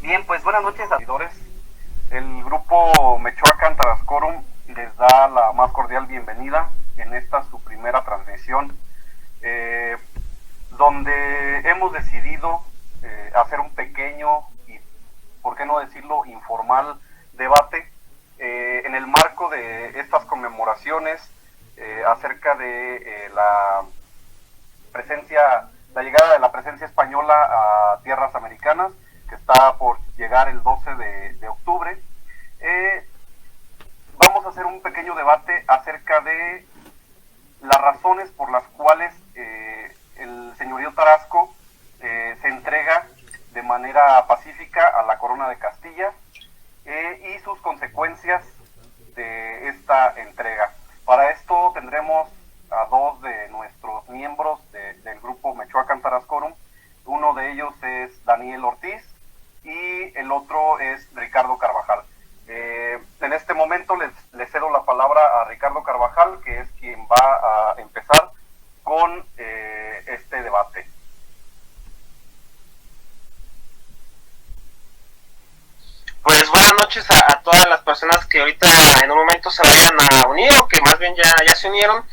Bien, pues buenas noches, seguidores. El grupo Mechoacan Tarascorum les da la más cordial bienvenida en esta su primera transmisión, donde hemos decidido hacer un pequeño y, por qué no decirlo, informal debate en el marco de estas conmemoraciones acerca de la llegada de la presencia española a tierras americanas, que está por llegar el 12 de octubre. Vamos a hacer un pequeño debate acerca de las razones por las cuales el señorío Tarasco se entrega de manera pacífica a la corona de Castilla y sus consecuencias de esta entrega. Para esto tendremos a dos de nuestros miembros del grupo Mechoacan Tarascorum. Uno de ellos es Daniel Ortiz y el otro es Ricardo Carvajal. En este momento les cedo la palabra a Ricardo Carvajal, que es quien va a empezar con este debate. Pues buenas noches a todas las personas que ahorita en un momento se vayan a unir, o que más bien ya se unieron.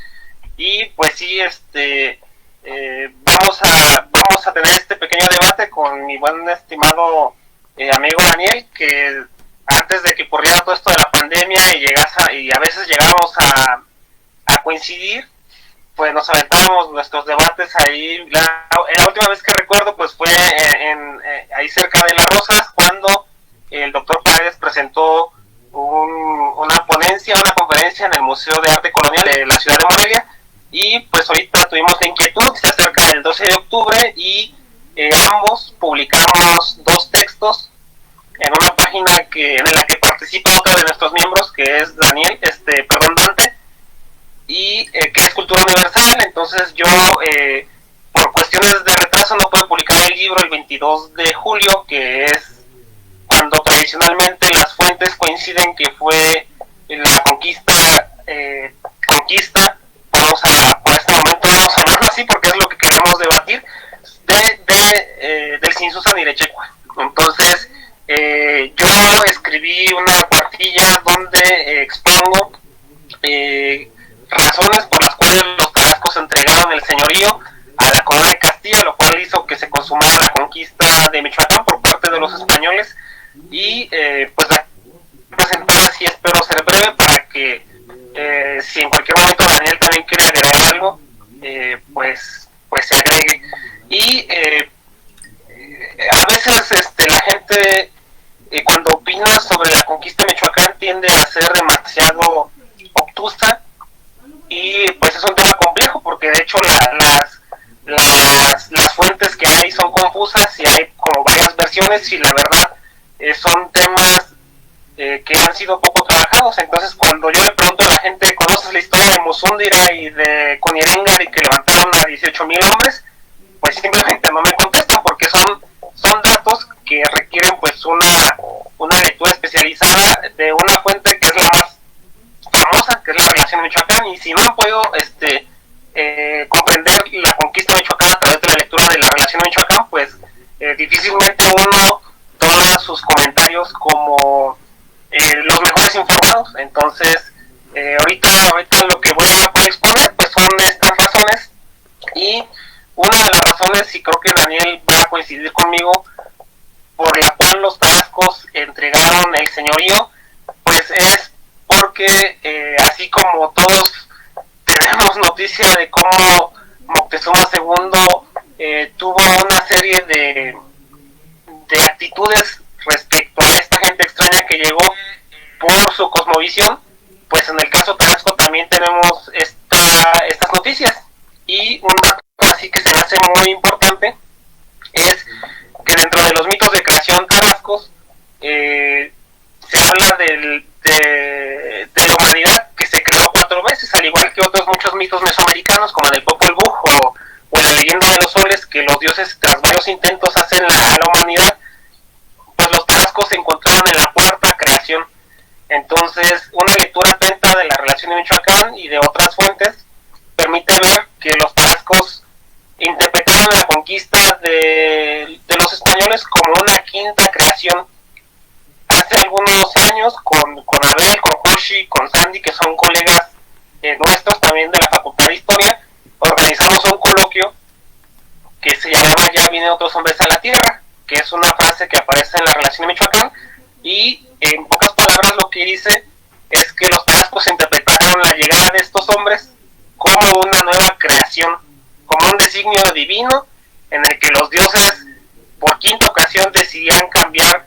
Y pues sí, vamos a tener este pequeño debate con mi buen estimado amigo Daniel, que antes de que ocurriera todo esto de la pandemia y a veces llegábamos a coincidir, pues nos aventábamos nuestros debates ahí. La última vez que recuerdo pues fue ahí cerca de Las Rosas, cuando el doctor Paredes presentó una conferencia en el Museo de Arte Colonial de la ciudad de Morelia. Y pues ahorita tuvimos la inquietud, se acerca el 12 de octubre y ambos publicamos dos textos en una página en la que participa otro de nuestros miembros, que es Dante, y que es Cultura Universal. Entonces yo, por cuestiones de retraso, no pude publicar el libro el 22 de julio, que es cuando tradicionalmente las fuentes coinciden que fue la conquista, por este momento vamos a hablarlo así porque es lo que queremos debatir, del Tzintzuntzan Irechecua. Entonces yo escribí una cuartilla donde expongo razones por las cuales los tarascos entregaron el señorío a la corona de Castilla, lo cual hizo que se consumara la conquista de Michoacán por parte de los españoles. Y pues la presentada, sí, espero ser breve para que si en cualquier momento Daniel también quiere agregar algo, pues se agregue. Y a veces la gente cuando opina sobre la conquista de Michoacán tiende a ser demasiado obtusa, y pues es un tema complejo porque de hecho las fuentes que hay son confusas y hay como varias versiones, y la verdad son temas que han sido poco trabajados. Entonces cuando yo le pregunto a la gente, ¿conoces la historia de Musúndira y de Conirengar y que levantaron a 18,000 hombres? Pues simplemente no me contestan, porque son datos que requieren pues una lectura especializada de una fuente que es la más famosa, que es la Relación de Michoacán. Y si no han podido comprender la conquista de Michoacán a través de la lectura de la Relación de Michoacán, pues difícilmente uno toma sus comentarios como los mejores informados. Entonces ahorita lo que voy a exponer pues son estas razones, y una de las razones, y creo que Daniel va a coincidir conmigo, por la cual los tarascos entregaron el señorío, pues es porque así como todos tenemos noticia de cómo Moctezuma II tuvo una serie de actitudes respecto a esta gente extraña que llegó por su cosmovisión, pues en el caso tarasco también tenemos estas noticias. Y un dato así que se me hace muy importante es que dentro de los mitos de creación tarascos se habla de la humanidad que se creó 4 veces, al igual que otros muchos mitos mesoamericanos como el del Popol Vuh o la leyenda de los soles, que los dioses tras varios intentos hacen a la humanidad. Pues los tarascos se encontraron en la 4ª creación. Entonces una lectura atenta de la Relación de Michoacán y de otras fuentes permite ver que los tarascos interpretaron la conquista de los españoles como una 5ª creación relación hace algunos años con Abel, con Joshi, con Sandy, que son colegas nuestros también de la Facultad de Historia. Organizamos un coloquio que se llamaba Ya vienen otros hombres a la tierra, que es una frase que aparece en la relación de Michoacán, y en pocas palabras lo que dice es que los tarascos interpretaron la llegada de estos hombres como una nueva creación, como un designio divino en el que los dioses por quinta ocasión decidían cambiar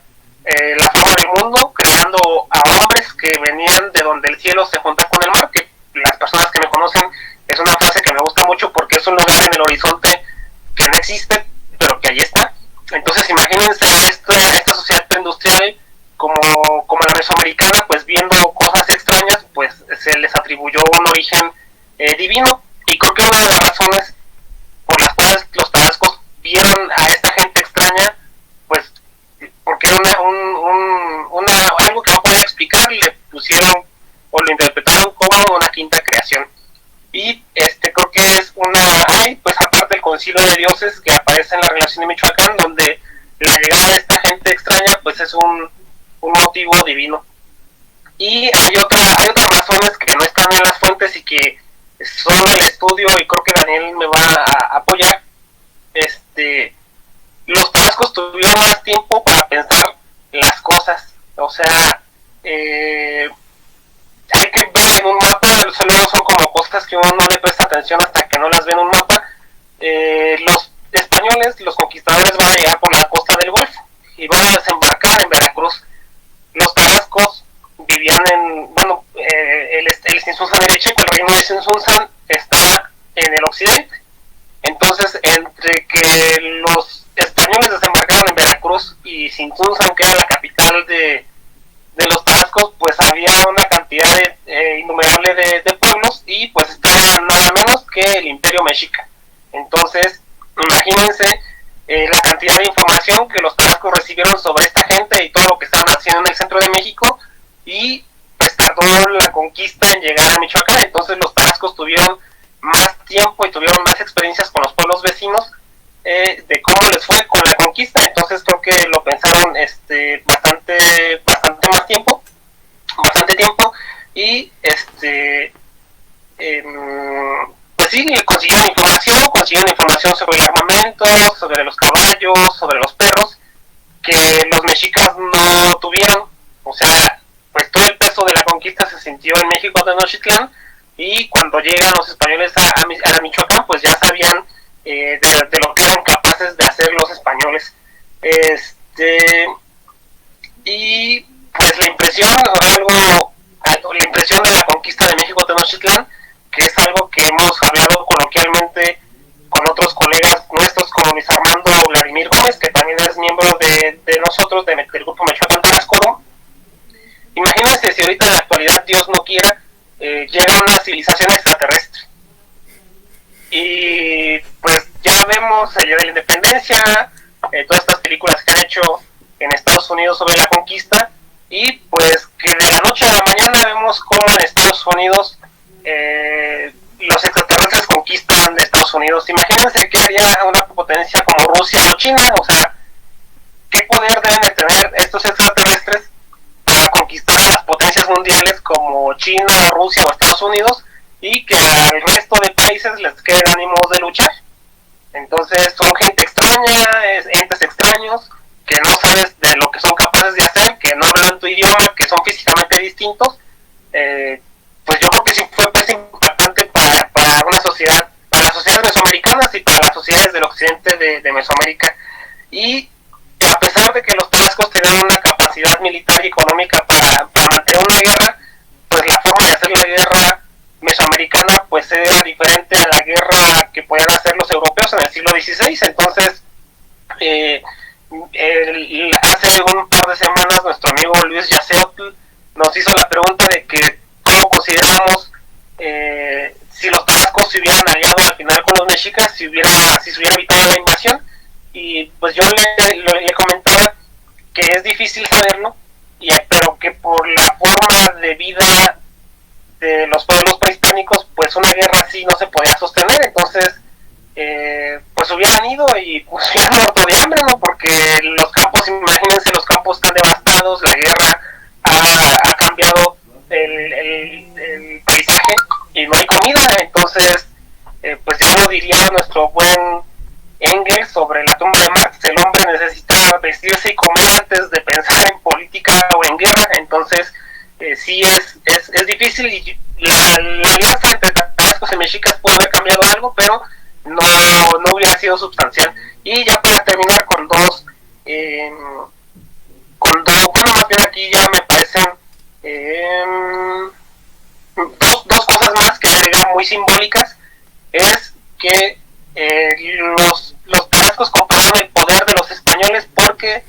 la forma del mundo, creando a hombres que venían de donde el cielo se junta con el mar, que las personas que me conocen es una frase que me gusta mucho porque es un lugar en el horizonte que no existe, pero que ahí está. Entonces imagínense esta sociedad preindustrial como la mesoamericana, pues viendo cosas extrañas, pues se les atribuyó un origen divino, y creo que una de las razones por las cuales los tarascos vieron a esta gente extraña, pues porque era algo que no podía explicar, le pusieron o lo interpretaron como una quinta creación. Y creo que es pues aparte del concilio de dioses que aparece en la relación de Michoacán, donde la llegada de esta gente extraña pues es un motivo divino. Y hay otras razones que no están en las fuentes y que son del estudio, y creo que Daniel me va a apoyar. Los tarascos tuvieron más tiempo para pensar las cosas, o sea, hay que ver en un mapa, solo son como cosas que uno no le presta atención hasta que no las ve en un mapa. Los españoles, los conquistadores, van a llegar por la costa del Golfo y van a desembarcar en Veracruz. Los tarascos vivían el Sinsunzan Erecheco, el reino de Sinsunzan está en el occidente. Entonces, entre que los españoles desembarcaron en Veracruz y Sinsunzan, que era la capital de los tarascos, pues había una cantidad innumerable de pueblos, y pues estaba nada menos que el Imperio Mexica. Entonces, imagínense la cantidad de información que los tarascos recibieron sobre esta gente y todo lo que estaban haciendo en el centro de México, y pues tardó la conquista en llegar a Michoacán. Entonces los tarascos tuvieron más tiempo y tuvieron más experiencias con los pueblos vecinos de cómo les fue con la conquista. Entonces creo que lo pensaron bastante tiempo, y pues sí, consiguieron información sobre el armamento, sobre los caballos, sobre los perros, que los mexicas no tuvieron. O sea, pues todo el peso de la conquista se sintió en México, Tenochtitlán, y cuando llegan los españoles a Michoacán, pues ya sabían de lo que eran capaces de hacer los españoles. Y pues la impresión de la conquista de México Tenochtitlán, que es algo que hemos hablado coloquialmente con otros colegas nuestros como Luis Armando Vladimir Gómez, que también es miembro de nosotros, del grupo Michoacán Tarascoro. Imagínense si ahorita en la actualidad, Dios no quiera, llega una civilización extraterrestre. Y pues ya vemos el Día de la Independencia, todas estas películas que han hecho en Estados Unidos sobre la conquista, y pues que de la noche a la mañana vemos cómo en Estados Unidos los extraterrestres conquistan Estados Unidos. Imagínense qué haría una potencia como Rusia o China. O sea, qué poder deben de tener estos extraterrestres para conquistar a las potencias mundiales como China, Rusia o Estados Unidos, y que al resto de países les queden ánimos de luchar. Entonces son gente extraña, entes extraños, que no sabes de lo que son capaces de hacer, que no hablan tu idioma, que son físicamente distintos. Pues yo creo que sí fue pues impactante para una sociedad, para las sociedades mesoamericanas y para las sociedades del occidente de Mesoamérica. Y a pesar de que los tarascos tenían una capacidad militar y económica para mantener una guerra, pues la forma de hacer la guerra mesoamericana pues era diferente a la guerra que podían hacer los europeos en el siglo XVI. Entonces hace un par de semanas nuestro amigo Luis Yaceotl nos hizo la pregunta de que cómo consideramos si los tarascos se hubieran aliado al final con los mexicas, si se hubiera evitado la invasión. Y pues yo le comentaba que es difícil saberlo, pero que por la forma de vida de los pueblos prehispánicos, pues una guerra así no se podía sostener. Entonces pues hubieran ido y pues hubieran muerto de hambre, ¿no? Porque los campos, imagínense los campos campos están devastados, la guerra ha cambiado el paisaje y no hay comida. Entonces, pues ya lo diría nuestro buen Engels sobre la tumba de Marx: el hombre necesita vestirse y comer antes de pensar en política o en guerra. Entonces, sí es difícil, y la alianza entre Tarascos y mexicas puede haber cambiado algo, pero no hubiera sido sustancial. Y ya para terminar con dos, bueno, más bien aquí ya me parecen dos cosas más que agregar muy simbólicas. Es que los tarascos compraron el poder de los españoles porque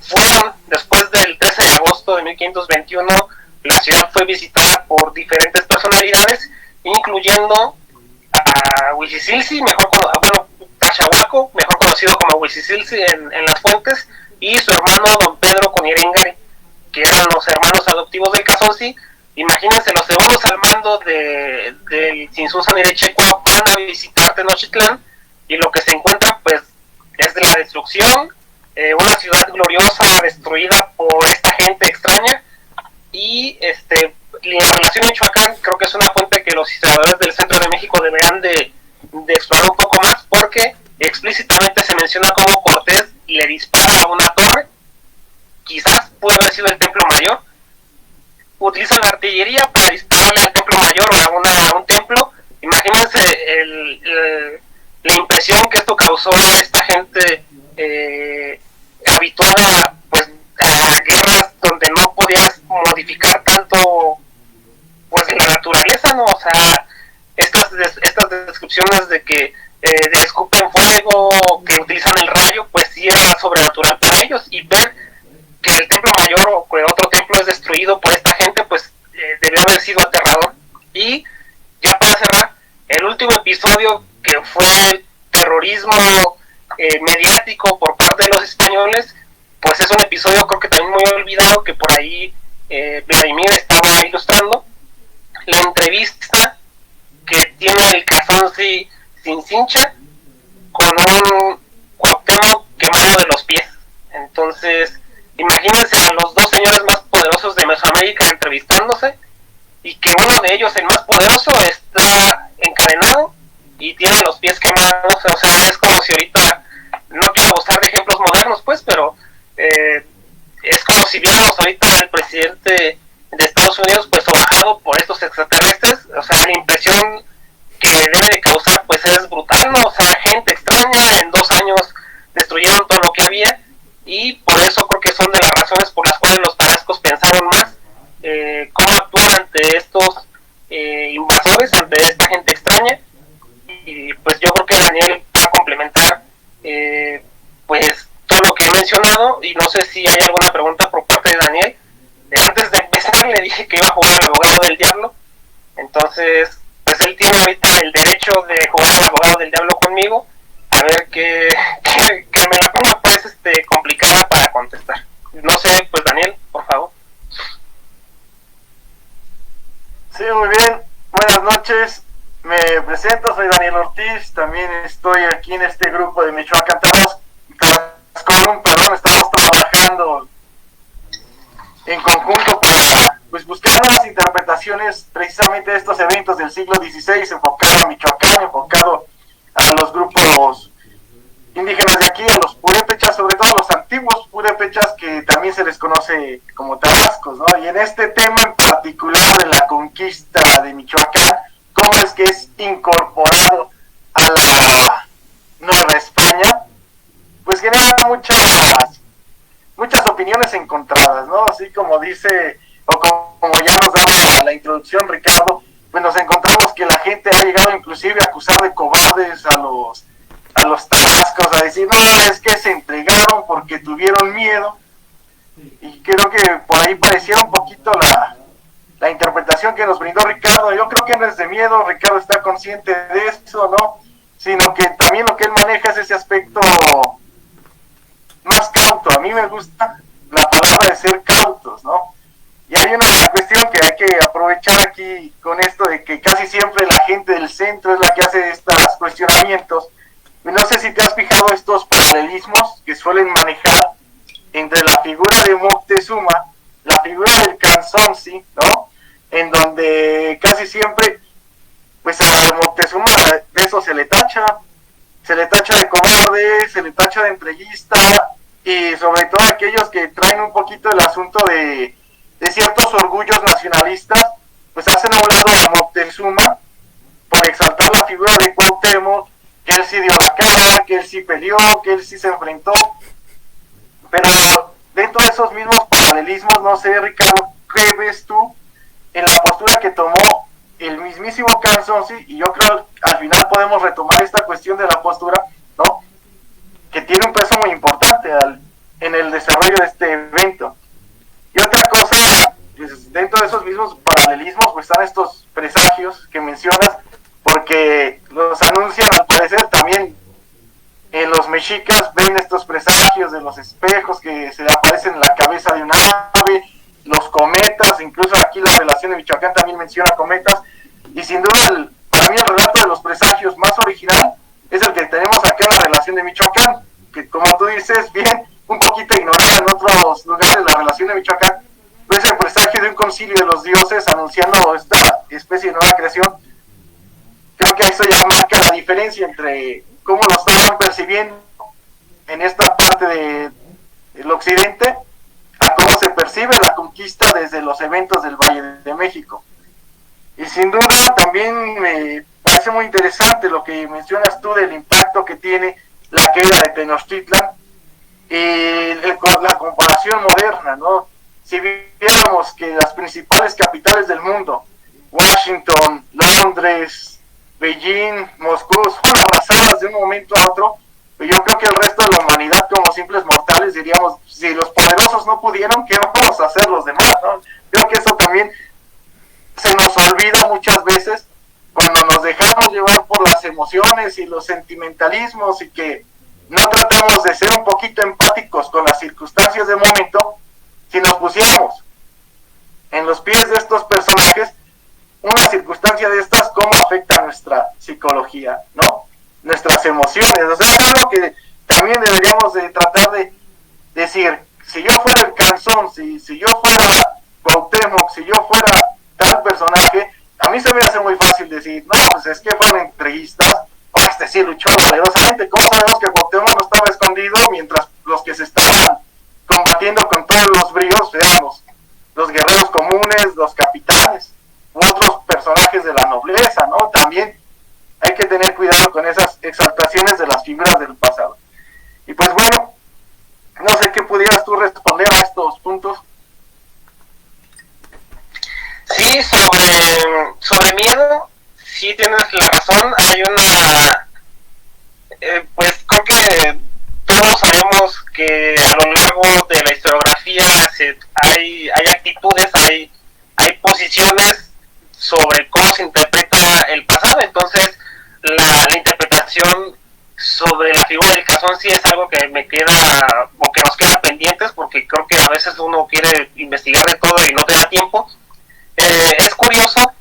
fueron, después del 13 de agosto de 1521, la ciudad fue visitada por diferentes personalidades, incluyendo a Huitzisiltzi, Cachahuaco, mejor conocido como Huitzisiltzi en las fuentes, y su hermano don Pedro Coniréngari, que eran los hermanos adoptivos del Cazonzi. Imagínense, los segundos al mando del Tzintzuntzan-Irichecua van a visitar Tenochtitlán, y lo que se encuentra pues es de la destrucción, una ciudad gloriosa destruida por esta gente extraña. Y la relación Michoacán creo que es una fuente que los historiadores del centro de México deberán de explorar un poco más, porque explícitamente se menciona cómo Cortés le dispara a una torre, quizás puede haber sido el Templo Mayor. Utilizan la artillería para dispararle al Templo Mayor o a un templo. Imagínense la impresión que esto causó a esta gente habituada pues a guerras donde no podías modificar tanto pues la naturaleza, ¿no? O sea, estas descripciones de que escupen fuego, que utilizan el rayo, pues sí era sobrenatural para ellos. Y ver que el Templo Mayor o que otro templo es destruido por esta gente, pues debió haber sido aterrador. Y ya para cerrar, el último episodio, que fue terrorismo mediático por parte de los españoles, pues es un episodio creo que también muy olvidado, que por ahí Vladimir estaba ilustrando. La entrevista que tiene el Cazonzi Cincincha con un Cuauhtémoc quemado de los pies. Entonces, imagínense a los dos señores más poderosos de Mesoamérica entrevistándose, y que uno de ellos, el más poderoso, está encadenado y tiene los pies quemados. O sea, es como si ahorita, no quiero usar de ejemplos modernos pues, pero es como si viéramos ahorita al presidente de Estados Unidos pues sobajado por estos extraterrestres. O sea, la impresión que debe de causar pues es brutal, ¿no? O sea, gente extraña, en 2 años destruyeron todo lo que había. Y por eso creo que son de las razones por las cuales los tarascos pensaron más cómo actuar ante estos invasores, ante esta gente extraña. Y pues yo creo que Daniel va a complementar pues todo lo que he mencionado, y no sé si hay alguna pregunta por parte de Daniel. Antes de empezar le dije que iba a jugar al abogado del diablo, entonces pues él tiene ahorita el derecho de jugar al abogado del diablo conmigo, a ver que me la ponga pues complicada para contestar. No sé, pues Daniel, por favor. Sí, muy bien. Buenas noches. Me presento, soy Daniel Ortiz. También estoy aquí en este grupo de Michoacán Tarascon. Estamos trabajando en conjunto para pues buscar nuevas interpretaciones precisamente de estos eventos del siglo XVI, enfocado a Michoacán, enfocado a los grupos indígenas de aquí, a los purépechas, sobre todo a los antiguos purépechas, que también se les conoce como tarascos, ¿no? Y en este tema en particular de la conquista de Michoacán, cómo es que es incorporado a la Nueva España, pues genera muchas opiniones encontradas, ¿no? Así como dice, o como ya nos daba la introducción Ricardo, pues nos encontramos que la gente ha llegado inclusive a acusar de cobardes a los tarascos, a decir, no, es que se entregaron porque tuvieron miedo. Y creo que por ahí pareciera un poquito la interpretación que nos brindó Ricardo. Yo creo que no es de miedo, Ricardo está consciente de eso, ¿no? Sino que también lo que él maneja es ese aspecto más cauto. A mí me gusta la palabra de ser cautos, ¿no? Y hay una cuestión que hay que aprovechar aquí con esto, de que casi siempre la gente del centro es la que hace estos cuestionamientos. No sé si te has fijado estos paralelismos que suelen manejar entre la figura de Moctezuma, la figura del Canzonsi, ¿no? En donde casi siempre, pues a Moctezuma de eso se le tacha de cobarde, se le tacha de entreguista, y sobre todo aquellos que traen un poquito el asunto de ciertos orgullos nacionalistas, pues hacen a un lado a Moctezuma por exaltar la figura de Cuauhtémoc, que él sí dio la cara, que él sí peleó, que él sí se enfrentó. Pero dentro de esos mismos paralelismos, no sé, Ricardo, ¿qué ves tú en la postura que tomó el mismísimo Canzonsi? Y yo creo al final podemos retomar esta cuestión de la postura, ¿no? Que tiene un peso muy importante en el desarrollo de este evento. Y otra cosa, pues dentro de esos mismos paralelismos, pues están estos presagios que mencionas, porque los anuncian al parecer también. En los mexicas ven estos presagios de los espejos que se aparecen en la cabeza de un ave, los cometas, incluso aquí la relación de Michoacán también menciona cometas, y sin duda para mí el relato de los presagios más original es el que tenemos acá en la relación de Michoacán, que como tú dices, bien, un poquito ignorada en otros lugares la relación de Michoacán, pero es el presagio de un concilio de los dioses anunciando esta especie de nueva creación. Creo que eso ya marca la diferencia entre cómo lo estaban percibiendo en esta parte del occidente a cómo se percibe la conquista desde los eventos del Valle de México. Y sin duda también me parece muy interesante lo que mencionas tú del impacto que tiene la queda de Tenochtitlan y la comparación moderna, ¿no? Si viéramos que las principales capitales del mundo, Washington, Londres, Beijing, Moscú, son arrasadas de un momento a otro, pero yo creo que el resto de la humanidad, como simples mortales, diríamos, si los poderosos no pudieron, ¿qué vamos a hacer los demás? ¿No? Creo que eso también se nos olvida muchas veces cuando nos dejamos llevar por las emociones y los sentimentalismos y que no tratamos de ser un poquito empáticos con las circunstancias del momento. Si nos pusiéramos en los pies de estos personajes, una circunstancia de estas, ¿cómo afecta nuestra psicología, ¿no? Nuestras emociones. O sea, es algo que también deberíamos de tratar de decir, si yo fuera el Canzón, si yo fuera Cuauhtémoc, si yo fuera tal personaje, a mí se me hace muy fácil decir, no, pues es que fueron entrevistas, o este sí luchó valerosamente. ¿Cómo sabemos que Cuauhtémoc no estaba escondido mientras los que se estaban combatiendo con todos los bríos eran los guerreros comunes, los capitanes, u otros personajes de la nobleza, ¿no? También hay que tener cuidado con esas exaltaciones de las figuras del pasado. Y pues bueno, no sé qué pudieras tú responder a estos puntos. Sí, sobre miedo, sí tienes la razón. Hay una, pues creo que todos sabemos que a lo largo de la historiografía hay actitudes, hay posiciones sobre cómo se interpreta el pasado. Entonces la interpretación sobre la figura del Canzón sí es algo que me queda, o que nos queda pendientes, porque creo que a veces uno quiere investigar de todo y no te da tiempo. Es curioso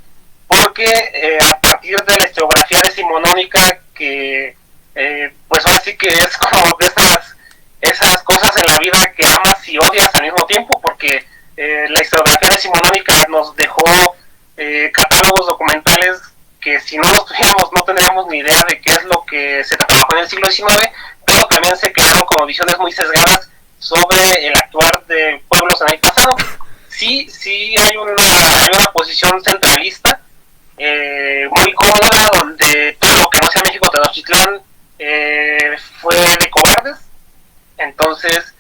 porque a partir de la historiografía decimonónica, que pues ahora sí que es como de esas cosas en la vida que amas y odias al mismo tiempo, porque la historiografía decimonónica nos dejó catálogos documentales que si no los tuviéramos no tendríamos ni idea de qué es lo que se trabajó en el siglo XIX, pero también se quedaron como visiones muy sesgadas sobre el actuar de pueblos en el pasado. Sí hay una posición centralista muy cómoda, donde todo lo que no sea México Tenochtitlán fue de cobardes. Entonces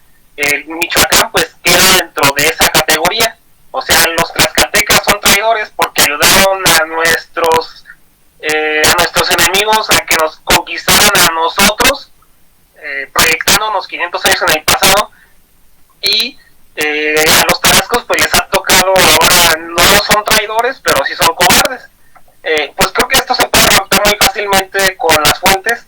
Michoacán pues queda dentro de esa categoría. O sea, los tlaxcaltecas son traidores porque ayudaron a nuestros enemigos a que nos conquistaran a nosotros, proyectándonos 500 años en el pasado. Y a los tarascos pues les ha tocado ahora, no son traidores, pero sí son cobardes. Pues creo que esto se puede romper muy fácilmente con las fuentes,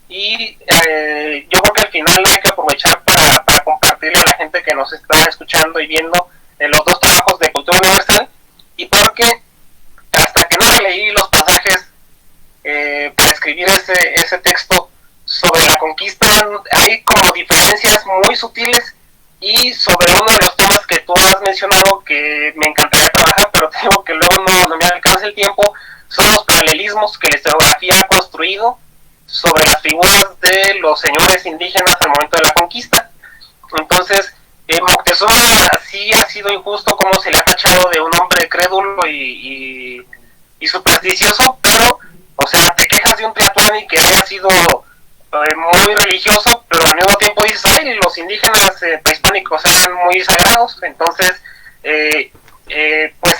y yo creo que al final hay que aprovechar para compartirle a la gente que nos está escuchando y viendo los dos trabajos de Cultura Universal, y porque hasta que no leí los pasajes para escribir ese texto sobre la conquista, hay como diferencias muy sutiles y sobre uno de los temas que tú has mencionado que me encantaría trabajar, pero te digo que luego no me alcanza el tiempo, son los paralelismos que la historiografía ha construido sobre las figuras de los señores indígenas al momento de la conquista. Entonces, Moctezuma sí ha sido injusto como se le ha tachado de un hombre crédulo y supersticioso, pero, o sea, te quejas de un Tlatoani que haya sido muy religioso, pero al mismo tiempo dices, ay, los indígenas prehispánicos eran muy sagrados. Entonces, pues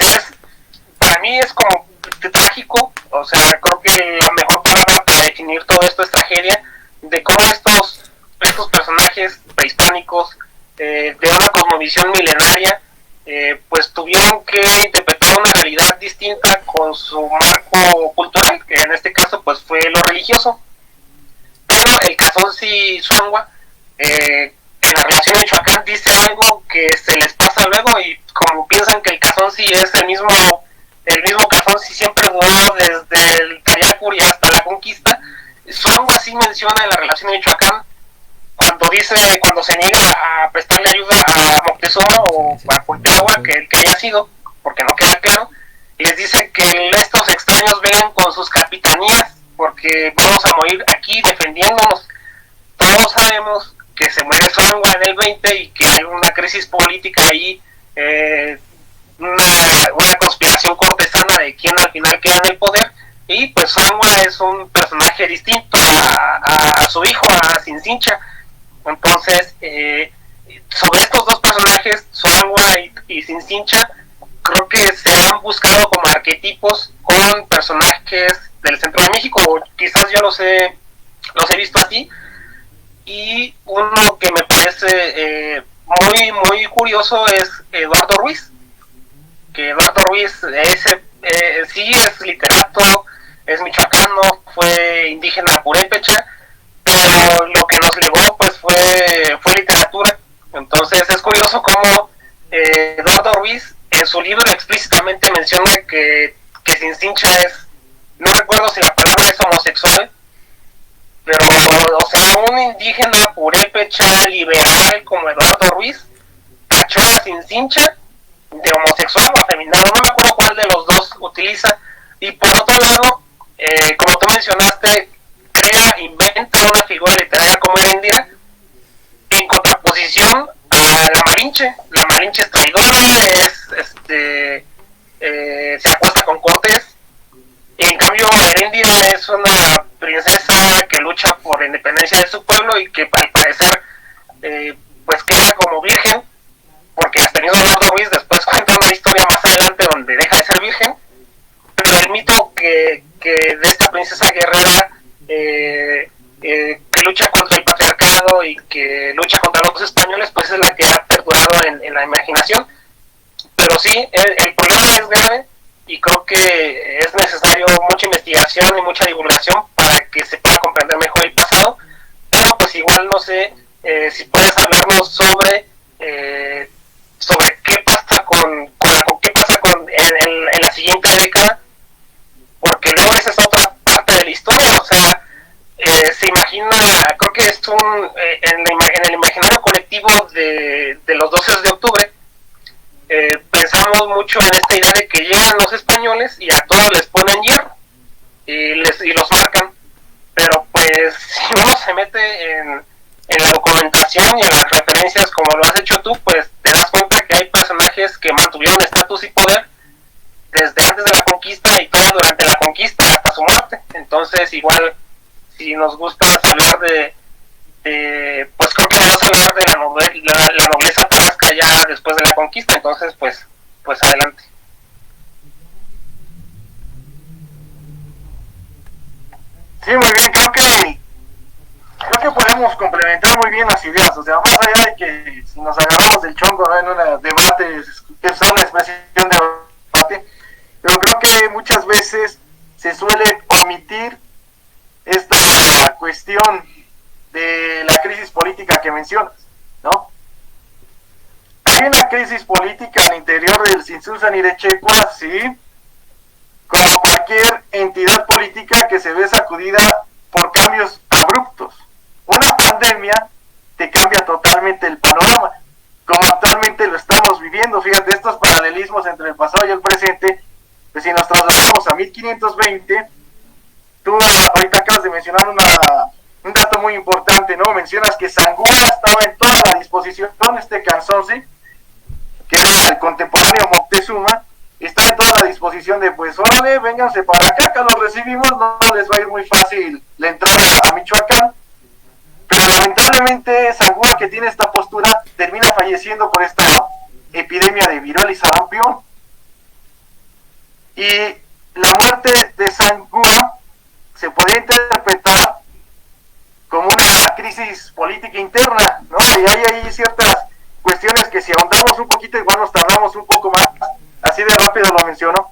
para mí es como trágico, o sea, creo que la mejor palabra para definir todo esto es tragedia, de cómo estos personajes prehispánicos de una cosmovisión milenaria, pues tuvieron que interpretar una realidad distinta con su marco cultural, que en este caso pues fue lo religioso. Pero el Cazonsi Zuangua, en la relación de Michoacán, dice algo que se les pasa luego, y como piensan que el Cazonsi es el mismo Cazonsi siempre duró desde el Cayacuri hasta la conquista, Zuangua sí menciona en la relación de Michoacán, cuando se niega a prestarle ayuda a Moctezuma o a Cuitlahua, que haya sido, porque no queda claro, les dice que estos extraños vengan con sus capitanías, porque vamos a morir aquí defendiéndonos. Todos sabemos que se muere Zuangua en el 20 y que hay una crisis política ahí, una conspiración cortesana de quién al final queda en el poder, y pues Zuangua es un personaje distinto a su hijo, a Sinsincha. Entonces, sobre estos dos personajes, Zuangua y Sinsincha, creo que se han buscado como arquetipos con personajes del centro de México, o quizás yo los he visto así. Y uno que me parece muy muy curioso es Eduardo Ruiz, que Eduardo Ruiz sí es literato, es michoacano, fue indígena purépecha, pero lo que nos legó pues fue literatura. Entonces es curioso cómo Eduardo Ruiz en su libro explícitamente menciona que Sinsincha no recuerdo si la palabra es homosexual, pero, o sea, un indígena purépecha liberal como Eduardo Ruiz tachó a Sinsincha de homosexual o afeminado, no me acuerdo cuál de los dos utiliza. Y por otro lado, como tú mencionaste, inventa una figura literaria como Heréndira en contraposición a la Malinche. La Malinche es traidora, se acuesta con Cortés. En cambio, Heréndira es una princesa que lucha por la independencia de su pueblo y que al parecer pues queda como virgen, porque hasta el mismo Eduardo Ruiz después cuenta una historia más adelante donde deja de ser virgen. Pero el mito que de esta princesa guerrera que lucha contra el patriarcado y que lucha contra los españoles, pues es la que ha perdurado en la imaginación. Pero sí, el problema es grave, y creo que es necesario mucha investigación y mucha divulgación para que se pueda comprender mejor el pasado. Pero pues igual no sé si puedes hablarnos sobre qué pasa en la siguiente década, porque luego esa es otra parte de la historia. O sea, se imagina, creo que es en el imaginario colectivo de los 12 de octubre, pensamos mucho en esta idea de que llegan los españoles y a todos les ponen hierro y los marcan. Pero pues si uno se mete en la documentación y en las referencias como lo has hecho tú, pues te das cuenta que hay personajes que mantuvieron estatus y poder desde antes de la conquista y todo durante la conquista hasta su muerte. Entonces igual, si nos gusta hablar pues creo que vamos a hablar de la nobleza tarasca ya después de la conquista. Entonces pues adelante. Sí, muy bien, creo que podemos complementar muy bien las ideas. O sea, más allá de que si nos agarramos del chongo, ¿no?, en un debate, es una expresión de debate, pero creo que muchas veces se suele omitir esta cuestión de la crisis política que mencionas, ¿no? Hay una crisis política al interior del Tzintzuntzan y de Checua, sí, como cualquier entidad política que se ve sacudida por cambios abruptos. Una pandemia te cambia totalmente el panorama. como actualmente lo estamos viviendo. Fíjate, estos paralelismos entre el pasado y el presente, pues si nos trasladamos a 1520, tú ahorita acabas de mencionar un dato muy importante, ¿no? Mencionas que Sangua estaba en toda la disposición, Canzonsi, que era el contemporáneo Moctezuma, está en toda la disposición de, pues, órale, vénganse para acá, que los recibimos, no les va a ir muy fácil la entrada a Michoacán. Pero lamentablemente Sangua, que tiene esta postura, termina falleciendo por esta epidemia de viruela y sarampión. Y la muerte de Sangua se podría interpretar como una crisis política interna, ¿no? Y hay ahí ciertas cuestiones que si ahondamos un poquito igual nos tardamos un poco más, así de rápido lo menciono,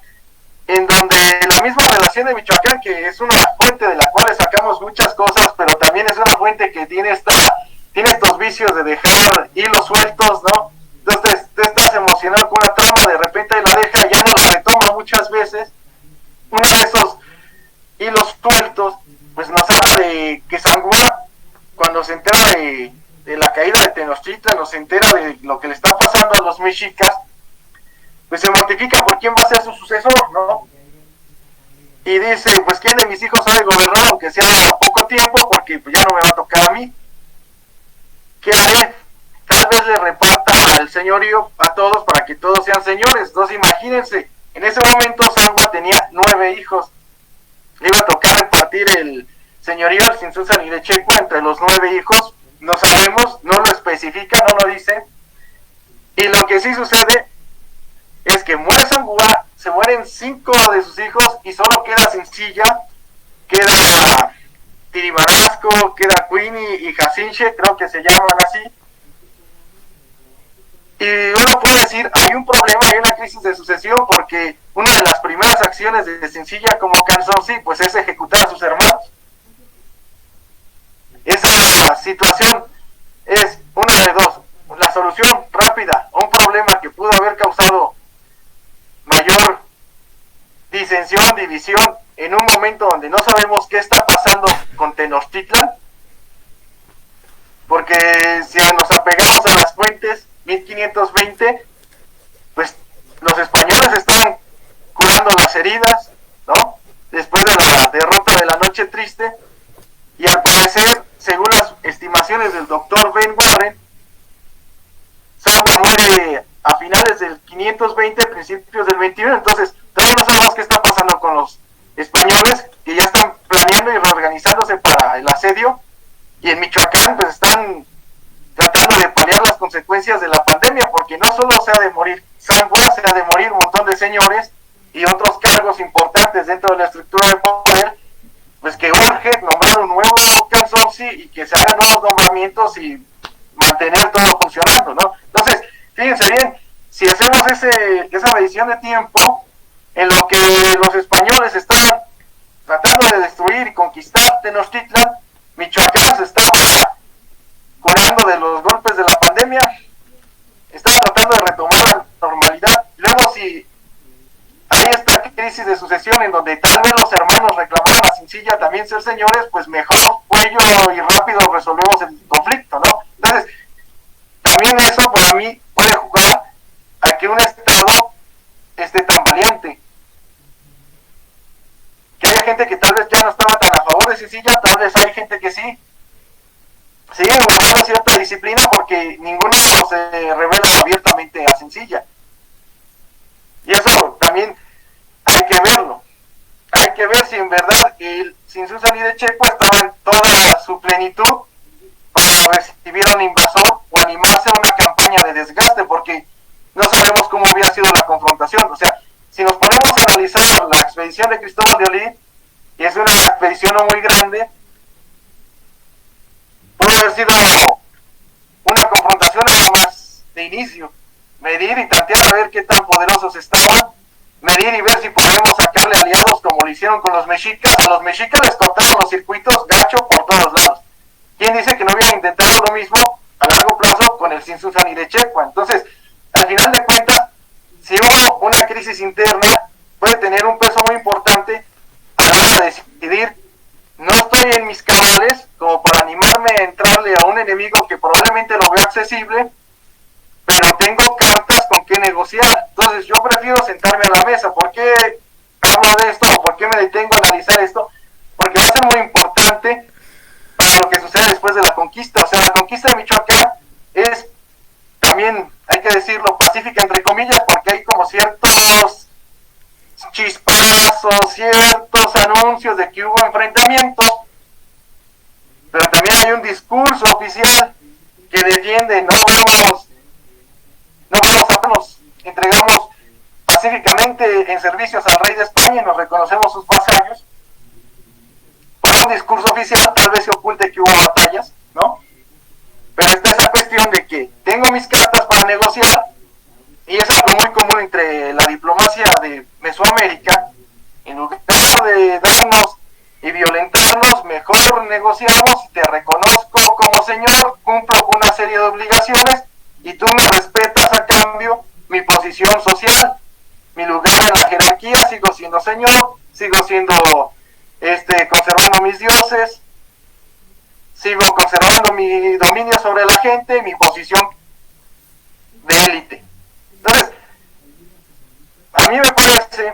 en donde la misma relación de Michoacán, que es una fuente de la cual sacamos muchas cosas, pero también es una fuente que tiene estos vicios de dejar hilos sueltos, ¿no? Entonces tú estás emocionado con una trama, de repente la deja, ya no la retoma muchas veces. Uno de esos hilos sueltos, pues nos habla de que Sangua, cuando se entera de la caída de Tenochtitlan, o se entera de lo que le está pasando a los mexicas, pues se mortifica por quién va a ser su sucesor, ¿no? Y dice, pues quién de mis hijos sabe gobernar, aunque sea poco tiempo, porque pues ya no me va a tocar a mí. ¿Qué haré? Tal vez le reparta el señorío a todos para que todos sean señores. Entonces imagínense, en ese momento Sangua tenía 9 hijos. Le iba a tocar repartir el señorío al Tzintzuntzan y de Checua entre los 9 hijos. No sabemos, no lo especifica, no lo dice. Y lo que sí sucede es que muere Sangua, se mueren 5 de sus hijos y solo queda Sencilla, queda Tirimarasco, queda Queenie y Jacinche, creo que se llaman así. Y uno puede decir, hay un problema, hay una crisis de sucesión, porque una de las primeras acciones de Sencilla como Canzonsi, pues es ejecutar a sus hermanos. Esa situación es una de dos: la solución rápida a un problema que pudo haber causado mayor disensión, división, en un momento donde no sabemos qué está pasando con Tenochtitlan, porque si nos apegamos a las fuentes, 1520, pues los españoles estaban curando las heridas, ¿no? Después de la derrota de la Noche Triste, y al parecer, según las estimaciones del doctor Ben Warren, Sangua muere a finales del 520, principios del 21, entonces todavía no sabemos qué está pasando con los españoles, que ya están planeando y reorganizándose para el asedio, y en Michoacán pues están tratando de paliar las consecuencias de la pandemia, porque no solo se ha de morir Sangua, se ha de morir un montón de señores y otros cargos importantes dentro de la estructura de poder, pues que urge nombrar un nuevo Canzonsi y que se hagan nuevos nombramientos y mantener todo funcionando, ¿no? Entonces, fíjense bien, si hacemos esa medición de tiempo, en lo que los españoles estaban tratando de destruir y conquistar Tenochtitlan, Michoacán se estaba curando de los golpes de la pandemia, estaba tratando de retomar la normalidad. Luego, si hay esta crisis de sucesión en donde tal vez los hermanos reclamaban a Sencilla también ser señores, pues mejor cuello y rápido resolvemos el conflicto, ¿no? Entonces, también eso para mí puede jugar a que un Estado esté tan valiente. Que haya gente que tal vez ya no estaba tan a favor de Sencilla, tal vez hay gente que sí. Siguen guardando cierta disciplina porque ninguno se revela abiertamente a Sencilla. Y eso también hay que verlo. Hay que ver si en verdad el Tzintzuntzan y de Checua estaba en toda su plenitud para recibir a un invasor o animarse a una campaña de desgaste, porque no sabemos cómo hubiera sido la confrontación. O sea, si nos ponemos a analizar la expedición de Cristóbal de Olid, y es una expedición no muy grande, puede haber sido una confrontación nada más de inicio, medir y tantear a ver qué tan poderosos estaban, medir y ver si podemos sacarle aliados como lo hicieron con los mexicas. A los mexicas les cortaron los circuitos gacho por todos lados. ¿Quién dice que no hubieran intentado lo mismo a largo plazo con el Tzintzuntzan y de Checua? Entonces, al final de cuentas, si hubo una crisis interna, puede tener un peso muy importante a la hora de decidir: no estoy en mis cabales como para animarme a entrarle a un enemigo que probablemente lo vea accesible, negociar. Entonces yo prefiero sentarme a la mesa. ¿Por qué hablo de esto? ¿O por qué me detengo a analizar esto? Porque va a ser muy importante para lo que sucede después de la conquista. O sea, la conquista de Michoacán es también, hay que decirlo, pacífica entre comillas, porque hay como ciertos chispazos, ciertos anuncios de que hubo enfrentamientos, pero también hay un discurso oficial que defiende, no vamos a nos entregamos pacíficamente en servicios al rey de España y nos reconocemos sus vasallos. Por un discurso oficial tal vez se oculte que hubo batallas, ¿no? Pero está esa cuestión de que tengo mis cartas para negociar, y es algo muy común entre la diplomacia de Mesoamérica. En lugar de darnos y violentarnos, mejor negociamos, te reconozco como señor, cumplo con una serie de obligaciones y tú me respetas a cambio mi posición social, mi lugar en la jerarquía, sigo siendo señor, sigo siendo conservando mis dioses, sigo conservando mi dominio sobre la gente, mi posición de élite. Entonces, a mí me parece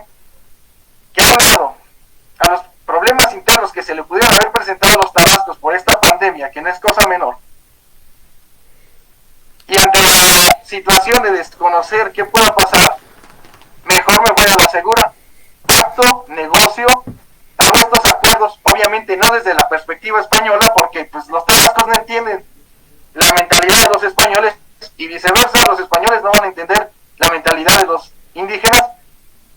que a un lado, a los problemas internos que se le pudieran haber presentado a los tabascos por esta pandemia, que no es cosa menor, y ante la situación de desconocer qué pueda pasar, mejor me voy a la segura, pacto, negocio, hago estos acuerdos, obviamente no desde la perspectiva española, porque pues los tabascos no entienden la mentalidad de los españoles, y viceversa, los españoles no van a entender la mentalidad de los indígenas.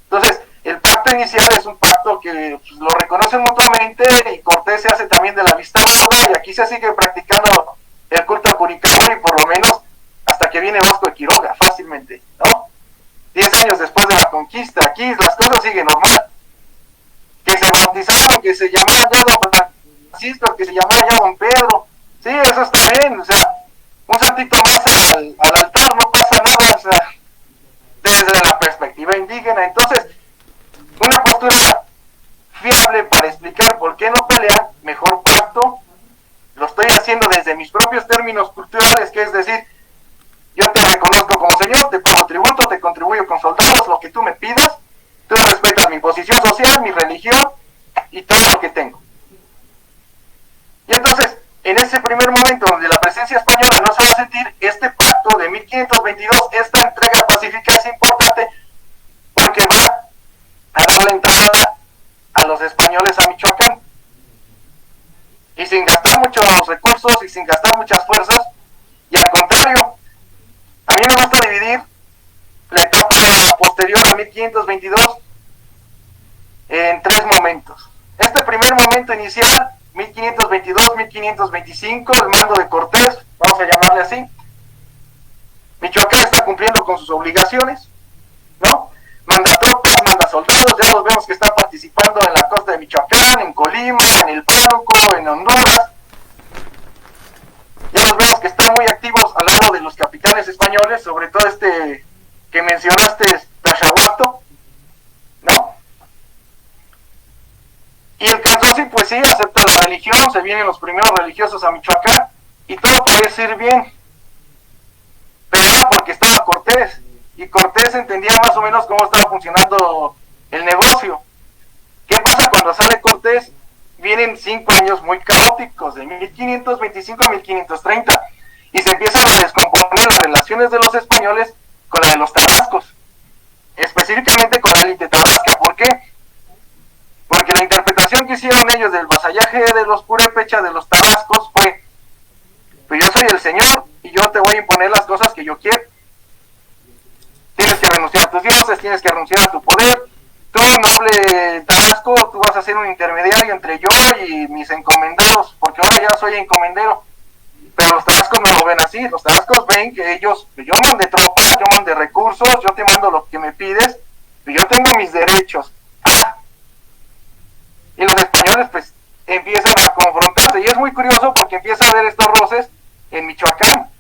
Entonces, el pacto inicial es un pacto que pues, lo reconocen mutuamente, y Cortés se hace también de la vista gorda, y aquí se sigue practicando el culto a Curicauri, por lo menos hasta que viene Vasco de Quiroga, fácilmente, ¿no? 10 años después de la conquista, aquí las cosas siguen normal. Que se bautizaron, que se llamaba ya Don Francisco, que se llamaba ya Don Pedro, sí, eso está bien, o sea, un santito más al altar, no pasa nada, o sea, desde la perspectiva indígena. Entonces, una postura fiable para explicar por qué no pelean, mejor pacto, lo estoy haciendo desde mis propios términos culturales, que es decir, yo te reconozco como señor, te pago tributo, te contribuyo con soldados, lo que tú me pidas, tú respetas mi posición social, mi religión y todo lo que tengo. Y entonces, en ese primer momento donde la presencia española no se va a sentir, este pacto de 1522, esta entrega pacífica es importante porque va a dar la entrada a los españoles a Michoacán. Y sin gastar muchos recursos y sin gastar muchas fuerzas, y al contrario, a mí me gusta dividir la etapa posterior a 1522 en 3 momentos. Este primer momento inicial, 1522-1525, el mando de Cortés, vamos a llamarle así. Michoacán está cumpliendo con sus obligaciones, ¿no? Manda tropas, manda soldados, ya los vemos que están participando en la costa de Michoacán, en Colima, en el Pánuco, en Honduras. Ya los vemos que están muy activos al lado de los capitanes españoles, sobre todo este que mencionaste, Tachahuato, ¿no? Y el Canzonsi, pues sí, acepta la religión, se vienen los primeros religiosos a Michoacán, y todo parece ir bien. Pero era porque estaba Cortés, y Cortés entendía más o menos cómo estaba funcionando el negocio. ¿Qué pasa cuando sale Cortés? Vienen 5 años muy caóticos, de 1525 a 1530, y se empiezan a descomponer las relaciones de los españoles con la de los tabascos, específicamente con la élite tabasca. ¿Por qué? Porque la interpretación que hicieron ellos del vasallaje de los purépechas, de los tabascos, fue: pues yo soy el señor y yo te voy a imponer las cosas que yo quiero. Tienes que renunciar a tus dioses, tienes que renunciar a tu poder. Tú, noble tabasco, tú vas a ser un intermediario entre yo y mis encomenderos, porque ahora ya soy encomendero. Pero los tabascos no lo ven así, los tabascos ven que ellos, yo mandé tropas, yo mandé recursos, yo te mando lo que me pides, y yo tengo mis derechos. Y los españoles pues empiezan a confrontarse, y es muy curioso porque empieza a haber estos roces en Michoacán.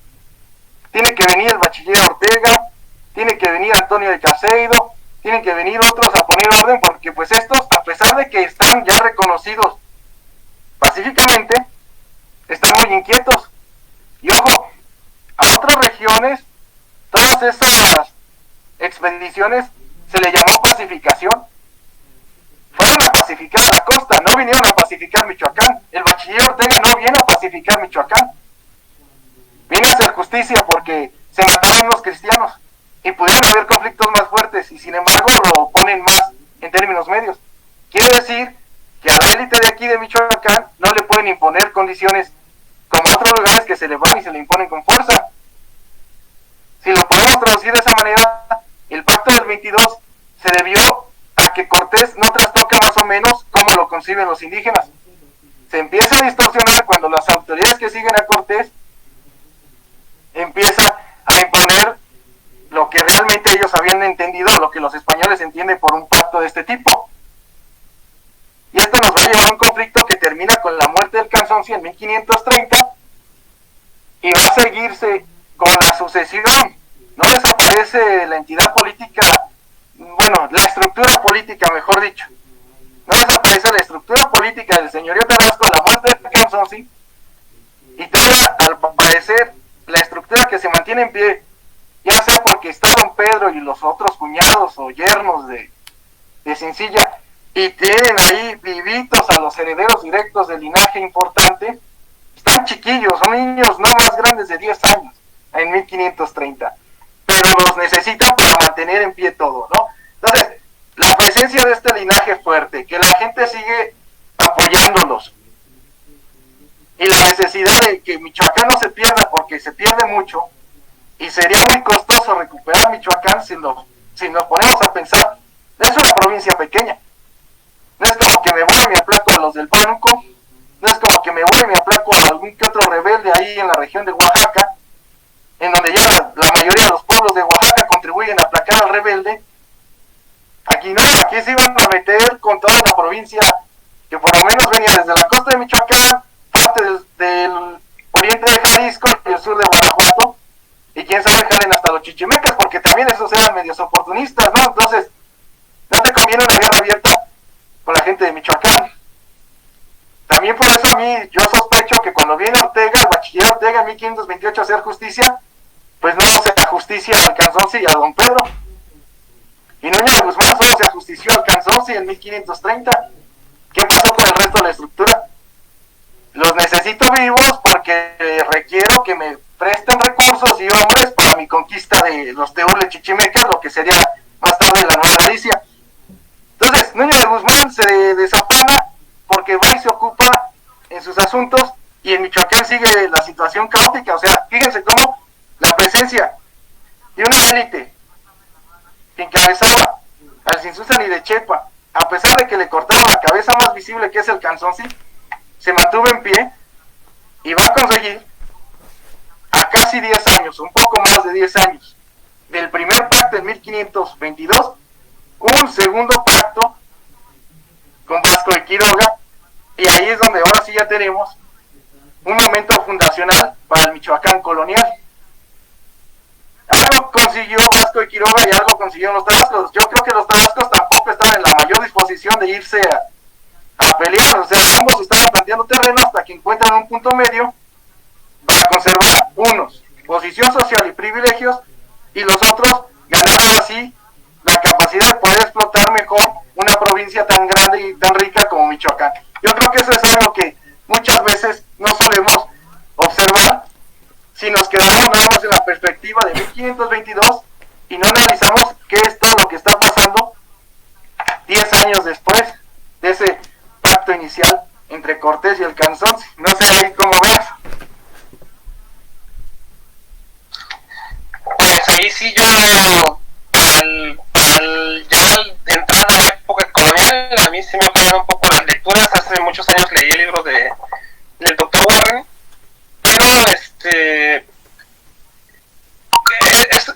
Tiene que venir el bachiller Ortega, tiene que venir Antonio de Caseido, tienen que venir otros a poner orden, porque pues estos, a pesar de que están ya reconocidos pacíficamente, están muy inquietos. Y ojo, a otras regiones, todas esas expediciones se le llamó pacificación. Fueron a pacificar la costa, no vinieron a pacificar Michoacán. El bachiller Ortega no viene a pacificar Michoacán. Viene a hacer justicia porque se mataron los cristianos y pudieron haber conflictos más fuertes y sin embargo lo ponen más en términos medios. Quiere decir que a la élite de aquí de Michoacán no le pueden imponer condiciones como a otros lugares que se le van y se le imponen con fuerza. Si lo podemos traducir de esa manera, el pacto del 22 se debió a que Cortés no trastoca más o menos cómo lo conciben los indígenas. Se empieza a distorsionar cuando las autoridades que siguen a Cortés empiezan a imponer lo que realmente ellos habían entendido, lo que los españoles entienden por un pacto de este tipo. Y esto nos va a llevar a un conflicto que termina con la muerte del Canzonsi en 1530 y va a seguirse con la sucesión. No desaparece la entidad política, bueno, la estructura política, mejor dicho. No desaparece la estructura política del señorío Tarasco, la muerte del Canzonsi, y toda, al parecer, la estructura que se mantiene en pie, ya sea porque está don Pedro y los otros cuñados o yernos de Sincilla, y tienen ahí vivitos a los herederos directos del linaje importante, están chiquillos, son niños no más grandes de 10 años en 1530, pero los necesitan para mantener en pie todo, ¿no? Entonces, la presencia de este linaje fuerte, que la gente sigue apoyándolos, y la necesidad de que Michoacán no se pierda porque se pierde mucho, y sería muy costoso recuperar Michoacán si nos ponemos a pensar, es una provincia pequeña. No es como que me voy y me aplaco a los del Pánuco, no es como que me voy y me aplaco a algún que otro rebelde ahí en la región de Oaxaca, en donde ya la mayoría de los pueblos de Oaxaca contribuyen a aplacar al rebelde. Aquí no, aquí se iban a meter con toda la provincia, que por lo menos venía desde la costa de Michoacán, parte del oriente de Jalisco y el sur de Guanajuato, y quién sabe jalen hasta los chichimecas, porque también esos eran medios oportunistas, ¿no? Entonces, no te conviene una guerra abierta con la gente de Michoacán. También por eso a mí, yo sospecho que cuando viene Ortega, el bachiller Ortega en 1528 a hacer justicia, pues no se da justicia al Canzonsi y a don Pedro. Y Núñez de Guzmán solo se ajustició al Canzonsi en 1530. ¿Qué pasó con el resto de la estructura? Los necesito vivos porque requiero que me presten recursos y hombres para mi conquista de los teules chichimecas, lo que sería más tarde la Nueva Galicia. Entonces, Núñez de Guzmán se desapana porque va y se ocupa en sus asuntos, y en Michoacán sigue la situación caótica. O sea, fíjense cómo la presencia de una élite que encabezaba al Sinsusan y de Chepa, a pesar de que le cortaron la cabeza más visible, que es el Canzonsi, se mantuvo en pie y va a conseguir a casi 10 años, un poco más de 10 años, del primer pacto en 1522, un segundo pacto con Vasco de Quiroga, y ahí es donde ahora sí ya tenemos un momento fundacional para el Michoacán colonial. Algo consiguió Vasco de Quiroga y algo consiguieron los tabascos. Yo creo que los tabascos tampoco estaban en la mayor disposición de irse a pelear, o sea, ambos estaban planteando terreno hasta que encuentran un punto medio para conservar unos posición social y privilegios, y los otros ganando así la capacidad de poder explotar mejor una provincia tan grande y tan rica como Michoacán. Yo creo que eso es algo que muchas veces no solemos observar si nos quedamos nada más en la perspectiva de 1522 y no analizamos qué es todo lo que está pasando 10 años después de ese pacto inicial entre Cortés y el Canzonsi. No sé ahí cómo veas. Pues ahí sí yo, ya entrar a la época colonial, a mí sí me apoyan un poco las lecturas. Hace muchos años leí el libro del Dr. Warren, pero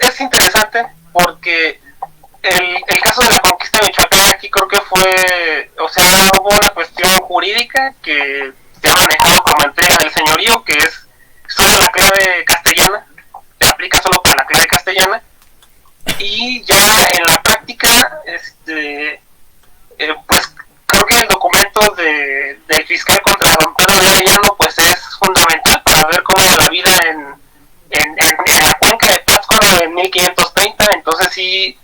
es interesante porque el caso de la conquista de Michoacán aquí creo que fue, o sea, hubo una cuestión jurídica que se ha manejado como entrega del señorío, que es solo la clave castellana, se aplica solo para la clave castellana, y ya en la práctica, pues creo que el documento del fiscal contra don Pedro de Arellano pues es fundamental para ver cómo era la vida en la cuenca de Pátzcuaro en 1530. Entonces sí sí,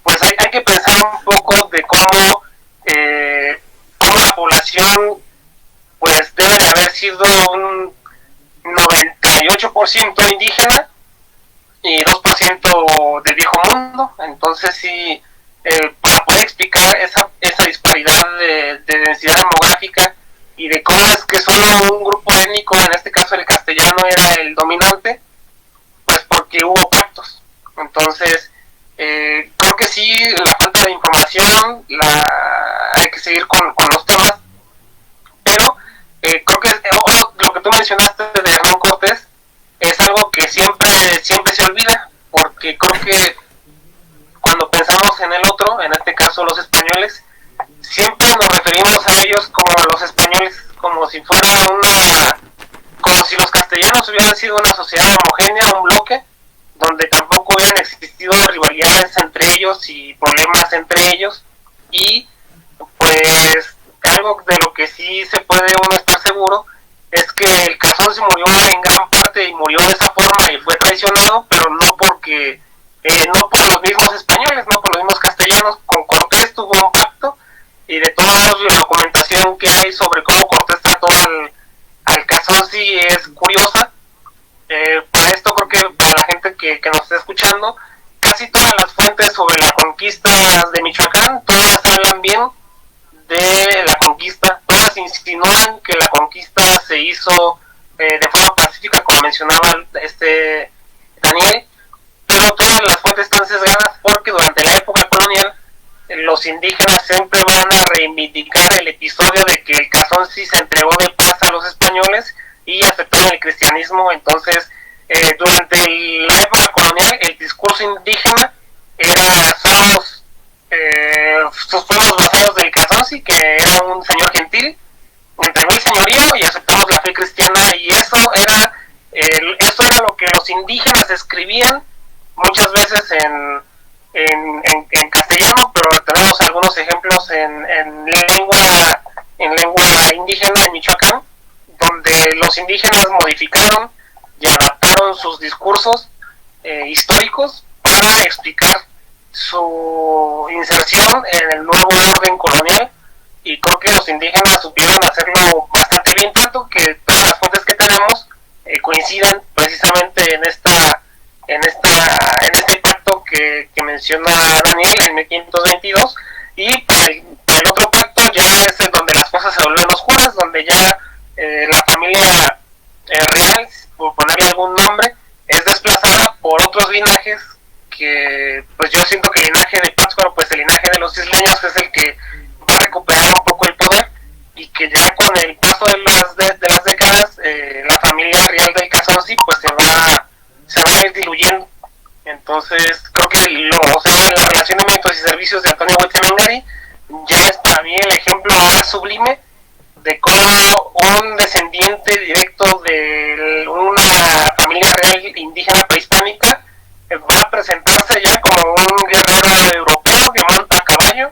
pues hay que pensar un poco de cómo la población pues debe de haber sido un 98% indígena y 2% del viejo mundo. Entonces sí, para poder explicar esa disparidad de densidad demográfica y de cómo es que solo un grupo étnico, en este caso el castellano, era el dominante, pues porque hubo pactos. Entonces creo que sí, la falta de información, hay que seguir con los temas, pero creo que lo que tú mencionaste de Hernán Cortés es algo que siempre se olvida, porque creo que cuando pensamos en el otro, en este caso los españoles, siempre nos referimos a ellos como los españoles, como si los castellanos hubieran sido una sociedad homogénea, un bloque, donde tampoco hubieran existido rivalidades entre ellos y problemas entre ellos. Y pues algo de lo que sí se puede uno estar seguro es que el Cazón se murió en gran parte y murió de esa forma y fue traicionado, pero no porque no por los mismos españoles, no por los mismos castellanos. Con Cortés tuvo un pacto, y de toda la documentación que hay sobre cómo Cortés trató al Cazón sí es curiosa. Para esto creo que para la gente que nos está escuchando, casi todas las fuentes sobre la conquista de Michoacán, todas hablan bien de la conquista, todas insinúan que la conquista se hizo de forma pacífica, como mencionaba Daniel, pero todas las fuentes están sesgadas porque durante la época colonial los indígenas siempre van a reivindicar el episodio de que el Cazón sí se entregó de paz a los españoles y aceptaron el cristianismo. Entonces durante la época colonial el discurso indígena era fuimos vasallos del Cazón, que era un señor gentil, entregó el señorío y aceptamos la fe cristiana, y eso era lo que los indígenas escribían muchas veces en castellano, pero tenemos algunos ejemplos en lengua indígena en Michoacán, donde los indígenas modificaron y adaptaron sus discursos históricos para explicar su inserción en el nuevo orden colonial, y creo que los indígenas supieron hacerlo bastante bien, tanto que todas las fuentes que tenemos coinciden precisamente en este pacto que menciona Daniel en 1522, y para el otro pacto ya es en donde las cosas se vuelven oscuras, donde ya la familia real, por ponerle algún nombre, es desplazada por otros linajes, que pues yo siento que el linaje de Pátzcuaro, pues el linaje de los isleños es el que va a recuperar un poco el poder, y que ya con el paso de las décadas la familia real del Cazón sí pues se va a ir diluyendo. Entonces creo que la relación de méritos y servicios de Antonio Huetzemengari ya es para mí el ejemplo más sublime de cómo un descendiente directo de una familia real indígena prehispánica va a presentarse ya como un guerrero europeo que monta a caballo,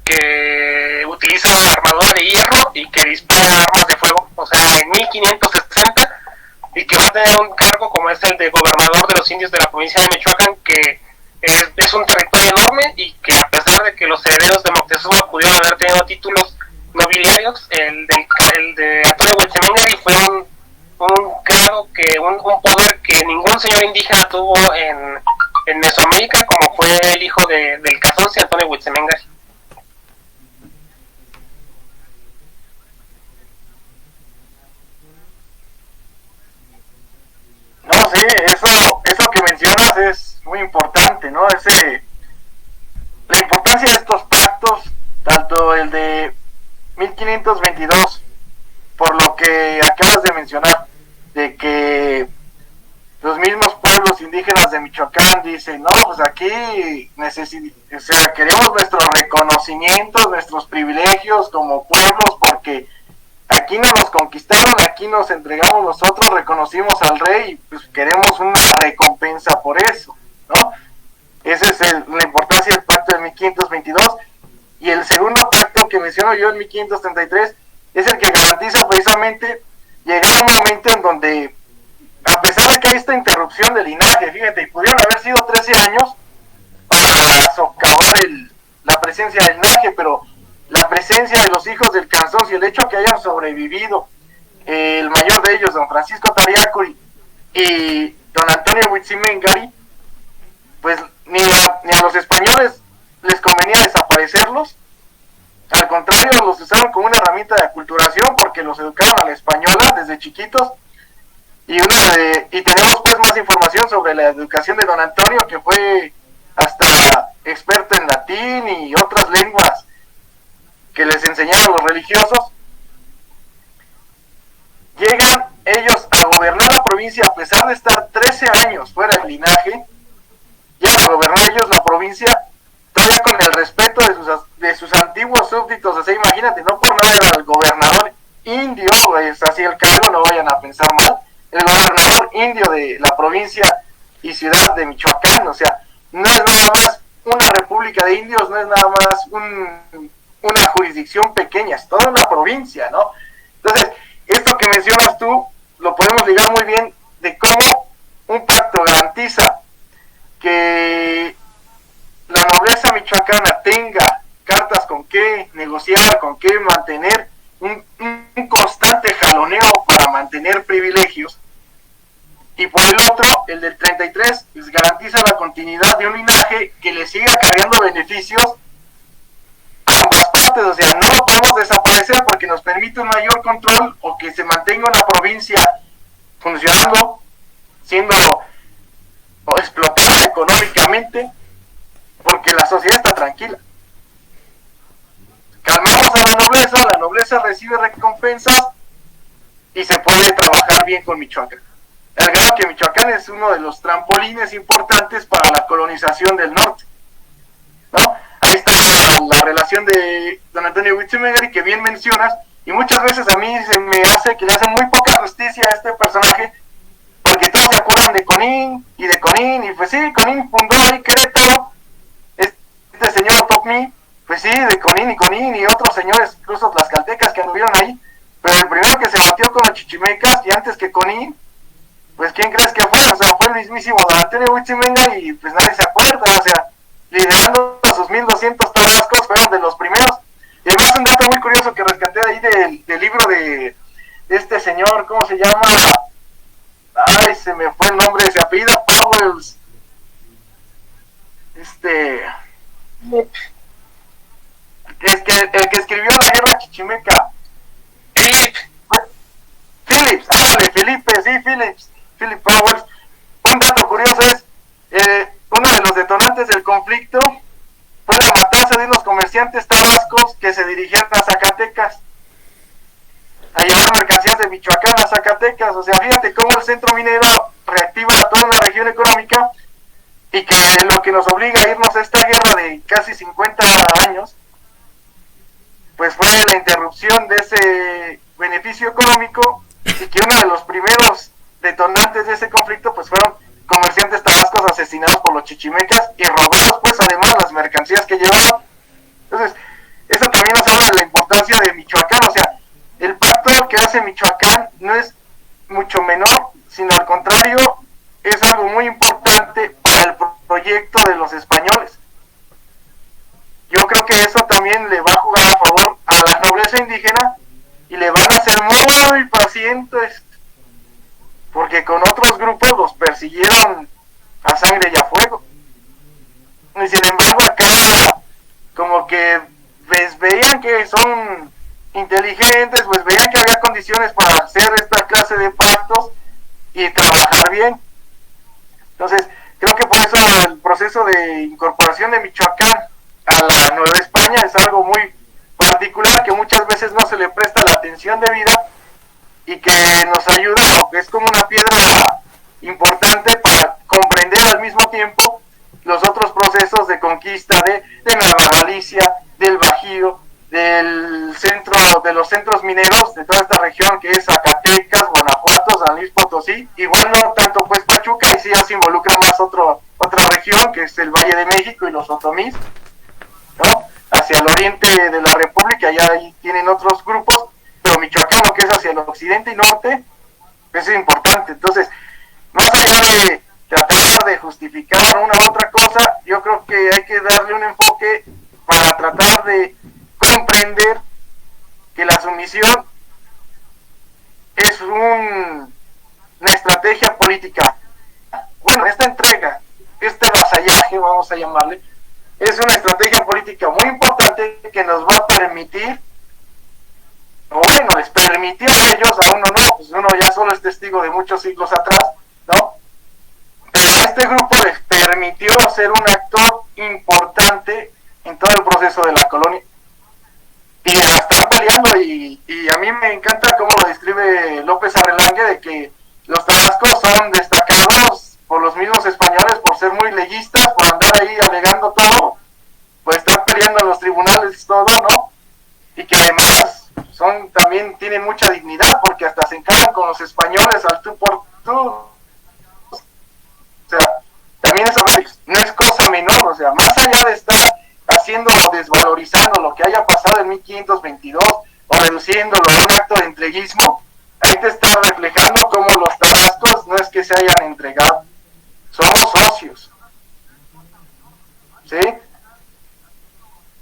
que utiliza armadura de hierro y que dispara armas de fuego, o sea, en 1560, y que va a tener un cargo como es el de gobernador de los indios de la provincia de Michoacán, que es un territorio enorme, y que a pesar de que los herederos de Moctezuma pudieron haber tenido títulos nobiliarios, el de Antonio Huetzemengari fue un poder que ningún señor indígena tuvo en Mesoamérica, como fue el hijo del Cazón, Antonio Huetzemengari. No, sí, eso que mencionas es muy importante, ¿no? La importancia de estos pactos, tanto el de 1522, por lo que acabas de mencionar, de que los mismos pueblos indígenas de Michoacán dicen, no, pues aquí queremos nuestros reconocimientos, nuestros privilegios como pueblos, porque aquí no nos conquistaron, aquí nos entregamos nosotros, reconocimos al rey y pues queremos una recompensa por eso, ¿no? Esa es la importancia del pacto de 1522. Y el segundo pacto que menciono yo en 1533 es el que garantiza precisamente llegar a un momento en donde, a pesar de que hay esta interrupción del linaje, fíjate, pudieron haber sido 13 años, presencia del linaje, pero la presencia de los hijos del Canzón y el hecho que hayan sobrevivido, el mayor de ellos, don Francisco Tariacuri y don Antonio Huitzimengari, pues ni a los españoles les convenía desaparecerlos. Al contrario, los usaron como una herramienta de aculturación porque los educaron a la española desde chiquitos. Y tenemos pues más información sobre la educación de don Antonio, que fue hasta experto en latín y otras lenguas que les enseñaron los religiosos. Llegan ellos a gobernar la provincia a pesar de estar 13 años fuera del linaje. Llegan a gobernar ellos la provincia todavía con el respeto de sus antiguos súbditos. O sea, imagínate, no por nada era el gobernador indio, pues así el cargo, no vayan a pensar mal, el gobernador indio de la provincia y ciudad de Michoacán. O sea, no es nada más una república de indios, no es nada más una jurisdicción pequeña, es toda una provincia, ¿no? Entonces, esto que mencionas tú, lo podemos ligar muy bien de cómo un pacto garantiza que la nobleza michoacana tenga cartas con qué negociar, con qué mantener un constante jaloneo para mantener privilegios, y por el otro, el del 33, les garantiza la continuidad de un linaje que le siga cargando beneficios a ambas partes. O sea, no lo podemos desaparecer porque nos permite un mayor control o que se mantenga una provincia funcionando, siendo explotada económicamente, porque la sociedad está tranquila. Calmamos a la nobleza recibe recompensas y se puede trabajar bien con Michoacán. El grado que Michoacán es uno de los trampolines importantes para la colonización del norte, ¿no? Ahí está la relación de don Antonio Huitzimengari que bien mencionas, y muchas veces a mí se me hace que le hacen muy poca justicia a este personaje, porque todos se acuerdan de Conín, y pues sí, Conín fundó ahí Querétaro, este señor Topmi, pues sí, de Conín y otros señores, incluso tlaxcaltecas que anduvieron ahí, pero el primero que se batió con los chichimecas, y antes que Conín, pues ¿quién crees que fue? O sea, fue el mismísimo don Antonio Huitzimengari, y pues nadie se acuerda. O sea, liderando a sus 1200 tabascos, fueron de los primeros. Y además un dato muy curioso que rescaté ahí del libro de este señor, ¿cómo se llama? Ay, se me fue el nombre, se apellida Powells. Es que el que escribió La Guerra Chichimeca. Phillips, Philip Powers. Un dato curioso es, uno de los detonantes del conflicto fue la matanza de unos comerciantes tabascos que se dirigían a Zacatecas, a llevar mercancías de Michoacán a Zacatecas. O sea, fíjate cómo el centro minero reactiva a toda una región económica, y que lo que nos obliga a irnos a esta guerra de casi 50 años, pues fue la interrupción de ese beneficio económico, y que uno de los primeros detonantes de ese conflicto pues fueron comerciantes tabascos asesinados por los chichimecas y robados pues además las mercancías que llevaban. Entonces, eso también nos habla de la importancia de Michoacán. O sea, el pacto que hace Michoacán no es mucho menor, sino al contrario, es algo muy importante para el proyecto de los españoles. Yo creo que eso también le va a jugar a favor a la nobleza indígena, y le van a ser muy pacientes, porque con otros grupos los persiguieron a sangre y a fuego. Y sin embargo acá como que pues veían que son inteligentes, pues veían que había condiciones para hacer esta clase de pactos y trabajar bien. Entonces creo que por eso el proceso de incorporación de Michoacán a la Nueva España es algo muy particular, que muchas veces no se le presta la atención debida, y que nos ayuda, o que es como una piedra importante para comprender al mismo tiempo los otros procesos de conquista de Nueva Galicia, del Bajío, del centro, de los centros mineros de toda esta región que es Zacatecas, Guanajuato, San Luis Potosí. Igual no tanto pues Pachuca, y sí ya se involucra más otra región que es el Valle de México y los otomís, ¿no? Hacia el oriente de la República, ya ahí tienen otros grupos, pero Michoacán, lo que es hacia el occidente y norte, eso es importante. Entonces, más allá de tratar de justificar una u otra cosa, yo creo que hay que darle un enfoque para tratar vamos a llamarle, es una estrategia política muy importante que nos va a permitir, o bueno, les permitió a ellos, a uno no, pues uno ya solo es testigo de muchos siglos atrás, ¿no? Pero a este grupo les permitió ser un actor importante en todo el proceso de la colonia. Y la están peleando, y a mí me encanta cómo lo describe López Arrelangue, de que los tabascos son destacados por los mismos españoles por ser muy leyistas, por andar ahí alegando todo, pues están peleando en los tribunales todo, ¿no? Y que además también tienen mucha dignidad, porque hasta se encaran con los españoles al tú por tú. O sea, también eso no es cosa menor, o sea, más allá de estar haciendo o desvalorizando lo que haya pasado en 1522 o reduciéndolo a un acto de entreguismo, ahí te está reflejando cómo los tabascos no es que se hayan entregado, somos socios, ¿sí?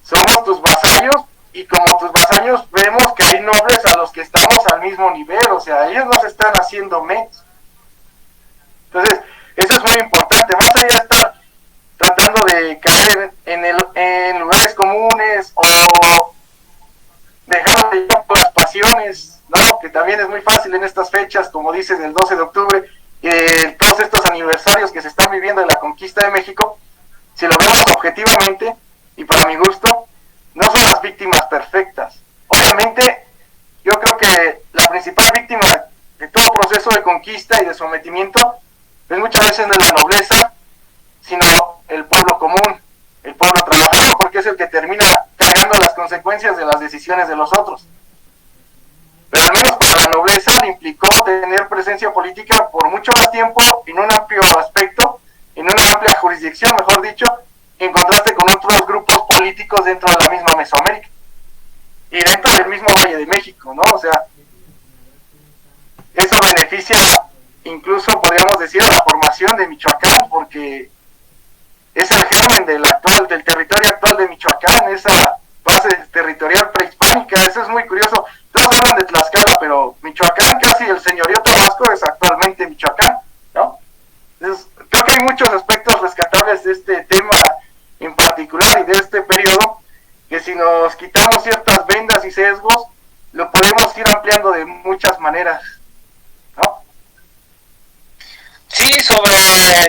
Somos tus vasallos, y como tus vasallos vemos que hay nobles a los que estamos al mismo nivel, o sea, ellos no se están haciendo menos. Entonces, eso es muy importante, más allá de estar tratando de caer en lugares comunes o dejar de llevar por las pasiones, ¿no? Que también es muy fácil en estas fechas, como dices, del 12 de octubre y de todos estos aniversarios que se están viviendo de la conquista de México. Si lo vemos objetivamente, y para mi gusto, no son las víctimas perfectas. Obviamente, yo creo que la principal víctima de todo proceso de conquista y de sometimiento es muchas veces de la nobleza, sino el pueblo común, el pueblo trabajador, porque es el que termina cargando las consecuencias de las decisiones de los otros. Pero al menos para la nobleza le implicó tener presencia política por mucho más tiempo, en un amplio aspecto, en una amplia jurisdicción, mejor dicho, en contraste con otros grupos políticos dentro de la misma Mesoamérica y dentro del mismo Valle de México, ¿no? O sea, eso beneficia incluso, podríamos decir, a la formación de Michoacán, porque es el germen del territorio actual de Michoacán, esa base territorial prehispánica. Eso es muy curioso. Todos hablan de Tlaxcala, pero Michoacán, casi el señorío tabasco es actualmente Michoacán, ¿no? Entonces, creo que hay muchos aspectos rescatables de este tema en particular y de este periodo, que si nos quitamos ciertas vendas y sesgos, lo podemos ir ampliando de muchas maneras, ¿no? Sí,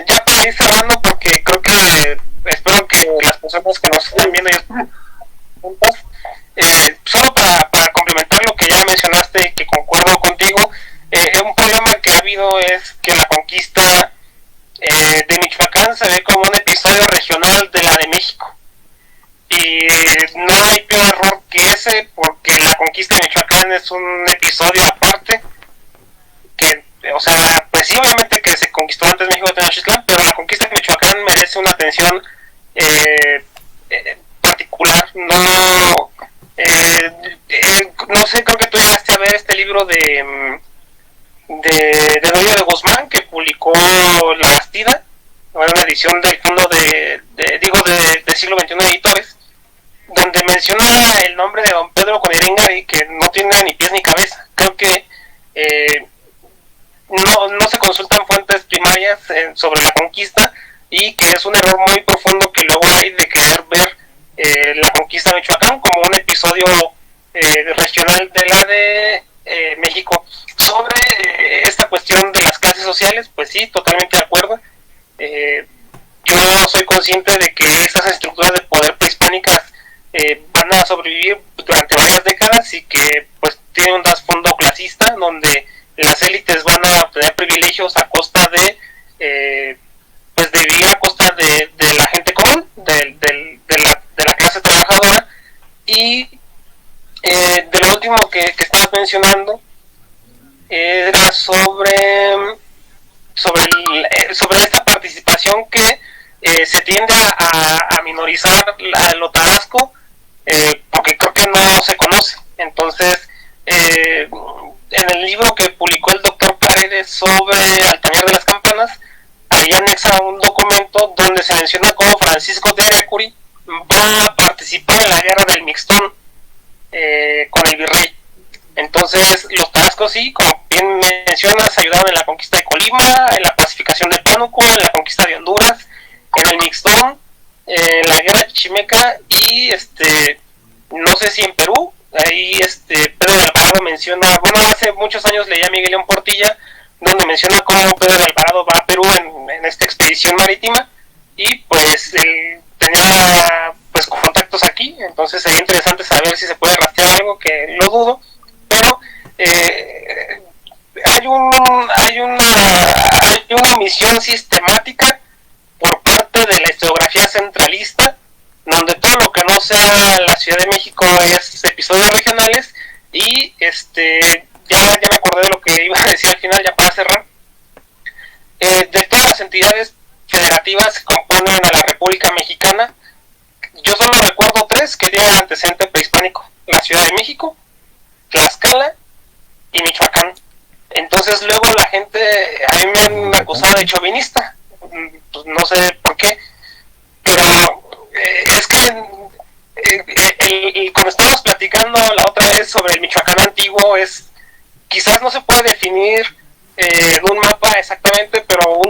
ya para ir cerrando, porque creo que espero que las personas que nos estén viendo ya juntas, solo para complementar lo que ya mencionaste, que concuerdo contigo, un problema que ha habido es que la conquista de Michoacán se ve como un episodio regional de la de México, y no hay peor error que ese, porque la conquista de Michoacán es un episodio aparte, que, o sea, pues sí, obviamente que se conquistó antes México de Tenochtitlán, pero la conquista de Michoacán merece una atención particular. No sé, creo que tú llegaste a ver este libro de Doña de Guzmán, que publicó La Bastida, una edición del fondo de siglo XXI Editores, donde menciona el nombre de don Pedro Conirengari, que no tiene ni pies ni cabeza. Creo que no se consultan fuentes primarias sobre la conquista, y que es un error muy profundo que luego hay de querer ver la conquista de Michoacán como un episodio regional de la de México. Sobre esta cuestión de las clases sociales, pues sí, totalmente de acuerdo. Yo soy consciente de que esas estructuras de poder prehispánicas van a sobrevivir durante varias décadas, y que pues tienen un trasfondo clasista donde las élites van a obtener privilegios a costa de pues de vivir a costa de la gente común, de la clase trabajadora. Y de lo último que estabas mencionando era sobre esta participación que se tiende a minorizar lo tabasco, porque creo que no se conoce. Entonces, en el libro que publicó el doctor Paredes sobre Altaner de las Campanas, ahí anexa un documento donde se menciona cómo Francisco de Areacuri va a participar en la guerra del Mixtón con el virrey. Entonces los tabascos, sí, como bien mencionas, ayudaron en la conquista de Colima, en la pacificación de Pánuco, en la conquista de Honduras, en el Mixtón, Chichimeca, y no sé si en Perú, ahí Pedro de Alvarado menciona, bueno, hace muchos años leía a Miguel León Portilla, donde menciona cómo Pedro de Alvarado va a Perú en esta expedición marítima, y pues él tenía pues contactos aquí, entonces sería interesante saber si se puede rastrear algo, que lo dudo, pero hay una omisión sistemática por parte de la historiografía centralista, donde todo lo que no sea la Ciudad de México es episodios regionales, y ya me acordé de lo que iba a decir al final, ya para cerrar. De todas las entidades federativas que componen a la República Mexicana, yo solo recuerdo 3 que tienen antecedente prehispánico: la Ciudad de México, Tlaxcala y Michoacán. Entonces luego la gente, a mí me han acusado de chauvinista, pues no sé por qué, pero es que como estábamos platicando la otra vez sobre el Michoacán antiguo, quizás no se puede definir en un mapa exactamente, pero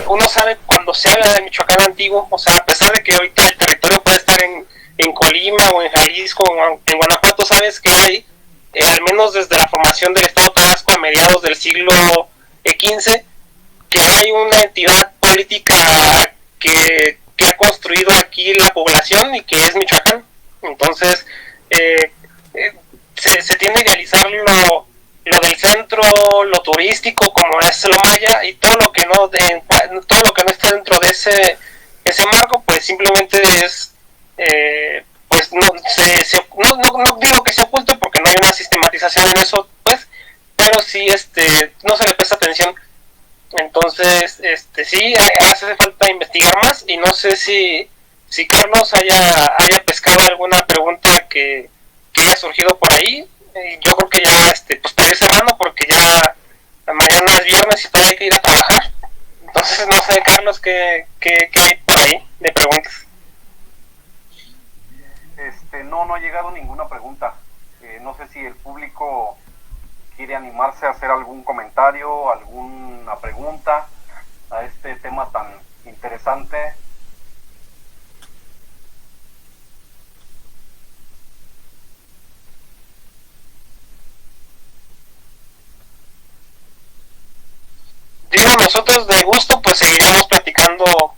uno sabe cuando se habla de Michoacán antiguo, o sea, a pesar de que ahorita el territorio puede estar en Colima o en Jalisco o en Guanajuato, sabes que hay, al menos desde la formación del Estado Tarasco a mediados del siglo XV, que hay una entidad política que ha construido aquí la población y que es Michoacán. Entonces se tiende a idealizar lo del centro, lo turístico, como es lo maya, y todo lo que no esté dentro de ese marco, pues simplemente es pues no digo que se oculte, porque no hay una sistematización en eso, pues, pero sí no se le presta atención. Entonces sí hace falta investigar más, y no sé si Carlos haya pescado alguna pregunta que haya surgido por ahí. Yo creo que ya pues para ir cerrando, porque ya mañana es viernes y todavía hay que ir a trabajar. Entonces no sé, Carlos, qué hay por ahí de preguntas. No ha llegado ninguna pregunta. No sé si el público quiere animarse a hacer algún comentario, alguna pregunta a este tema tan interesante. Digo, nosotros de gusto pues seguiremos platicando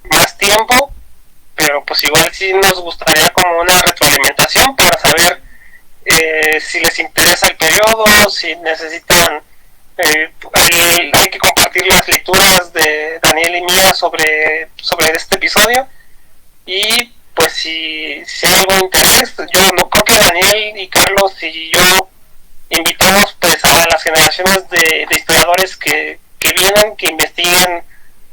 más tiempo, pero pues igual sí nos gustaría como una retroalimentación para saber si les interesa el periodo, si necesitan, hay que compartir las lecturas de Daniel y mía sobre este episodio, y pues si hay algún interés, yo no creo que Daniel y Carlos y yo invitamos pues a las generaciones de historiadores que vienen, que investiguen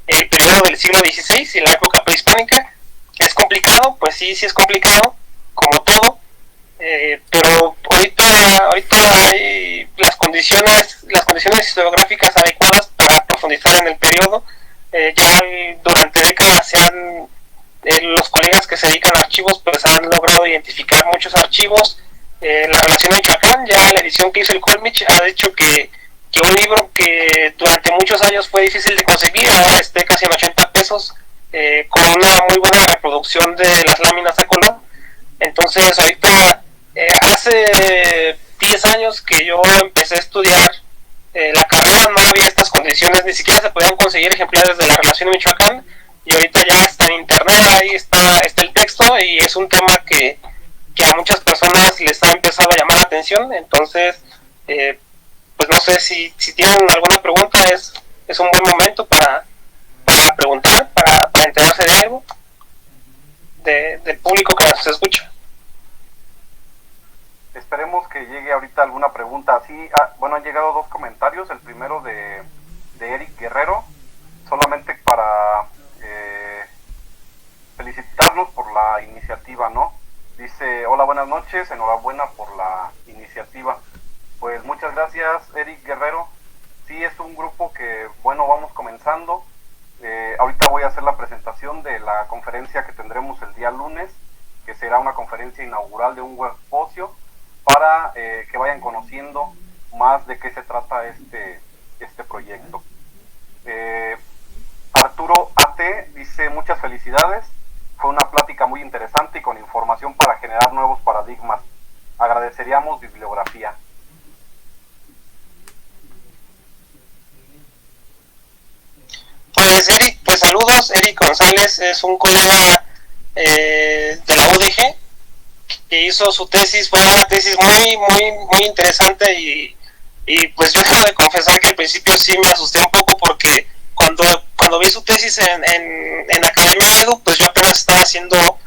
el periodo del siglo XVI y la época prehispánica. Es complicado, pues sí es complicado, como todo, pero ahorita hay las condiciones historiográficas adecuadas para profundizar en el periodo. Ya durante décadas los colegas que se dedican a archivos pues han logrado identificar muchos archivos. La relación de Michoacán, ya la edición que hizo el Colmich ha dicho que un libro que durante muchos años fue difícil de conseguir ahora esté casi en 80 pesos, con una muy buena reproducción de las láminas de color. Entonces ahorita hace 10 años que yo empecé a estudiar la carrera, no había estas condiciones, ni siquiera se podían conseguir ejemplares de la relación de Michoacán, y ahorita ya está en internet, ahí está el texto, y es un tema que a muchas personas les ha empezado a llamar la atención. Entonces pues no sé si tienen alguna pregunta, es un buen momento para preguntar, para enterarse de algo del público que nos escucha. Esperemos que llegue ahorita alguna pregunta. Sí, bueno, han llegado 2 comentarios. El primero de Eric Guerrero, solamente para felicitarnos por la iniciativa, ¿no? Dice: hola, buenas noches, enhorabuena por la iniciativa. Pues muchas gracias, Eric Guerrero. Sí, es un grupo que, bueno, vamos comenzando. Ahorita voy a hacer la presentación de la conferencia que tendremos el día lunes, que será una conferencia inaugural de un webposio, para que vayan conociendo más de qué se trata este proyecto. Arturo AT dice: muchas felicidades, fue una interesante y con información para generar nuevos paradigmas. Agradeceríamos bibliografía. Pues Eric, pues saludos. Eric González es un colega de la UDG que hizo su tesis. Fue una tesis muy interesante y pues yo tengo de confesar que al principio sí me asusté un poco porque cuando vi su tesis en Academia Edu, pues yo apenas estaba haciendo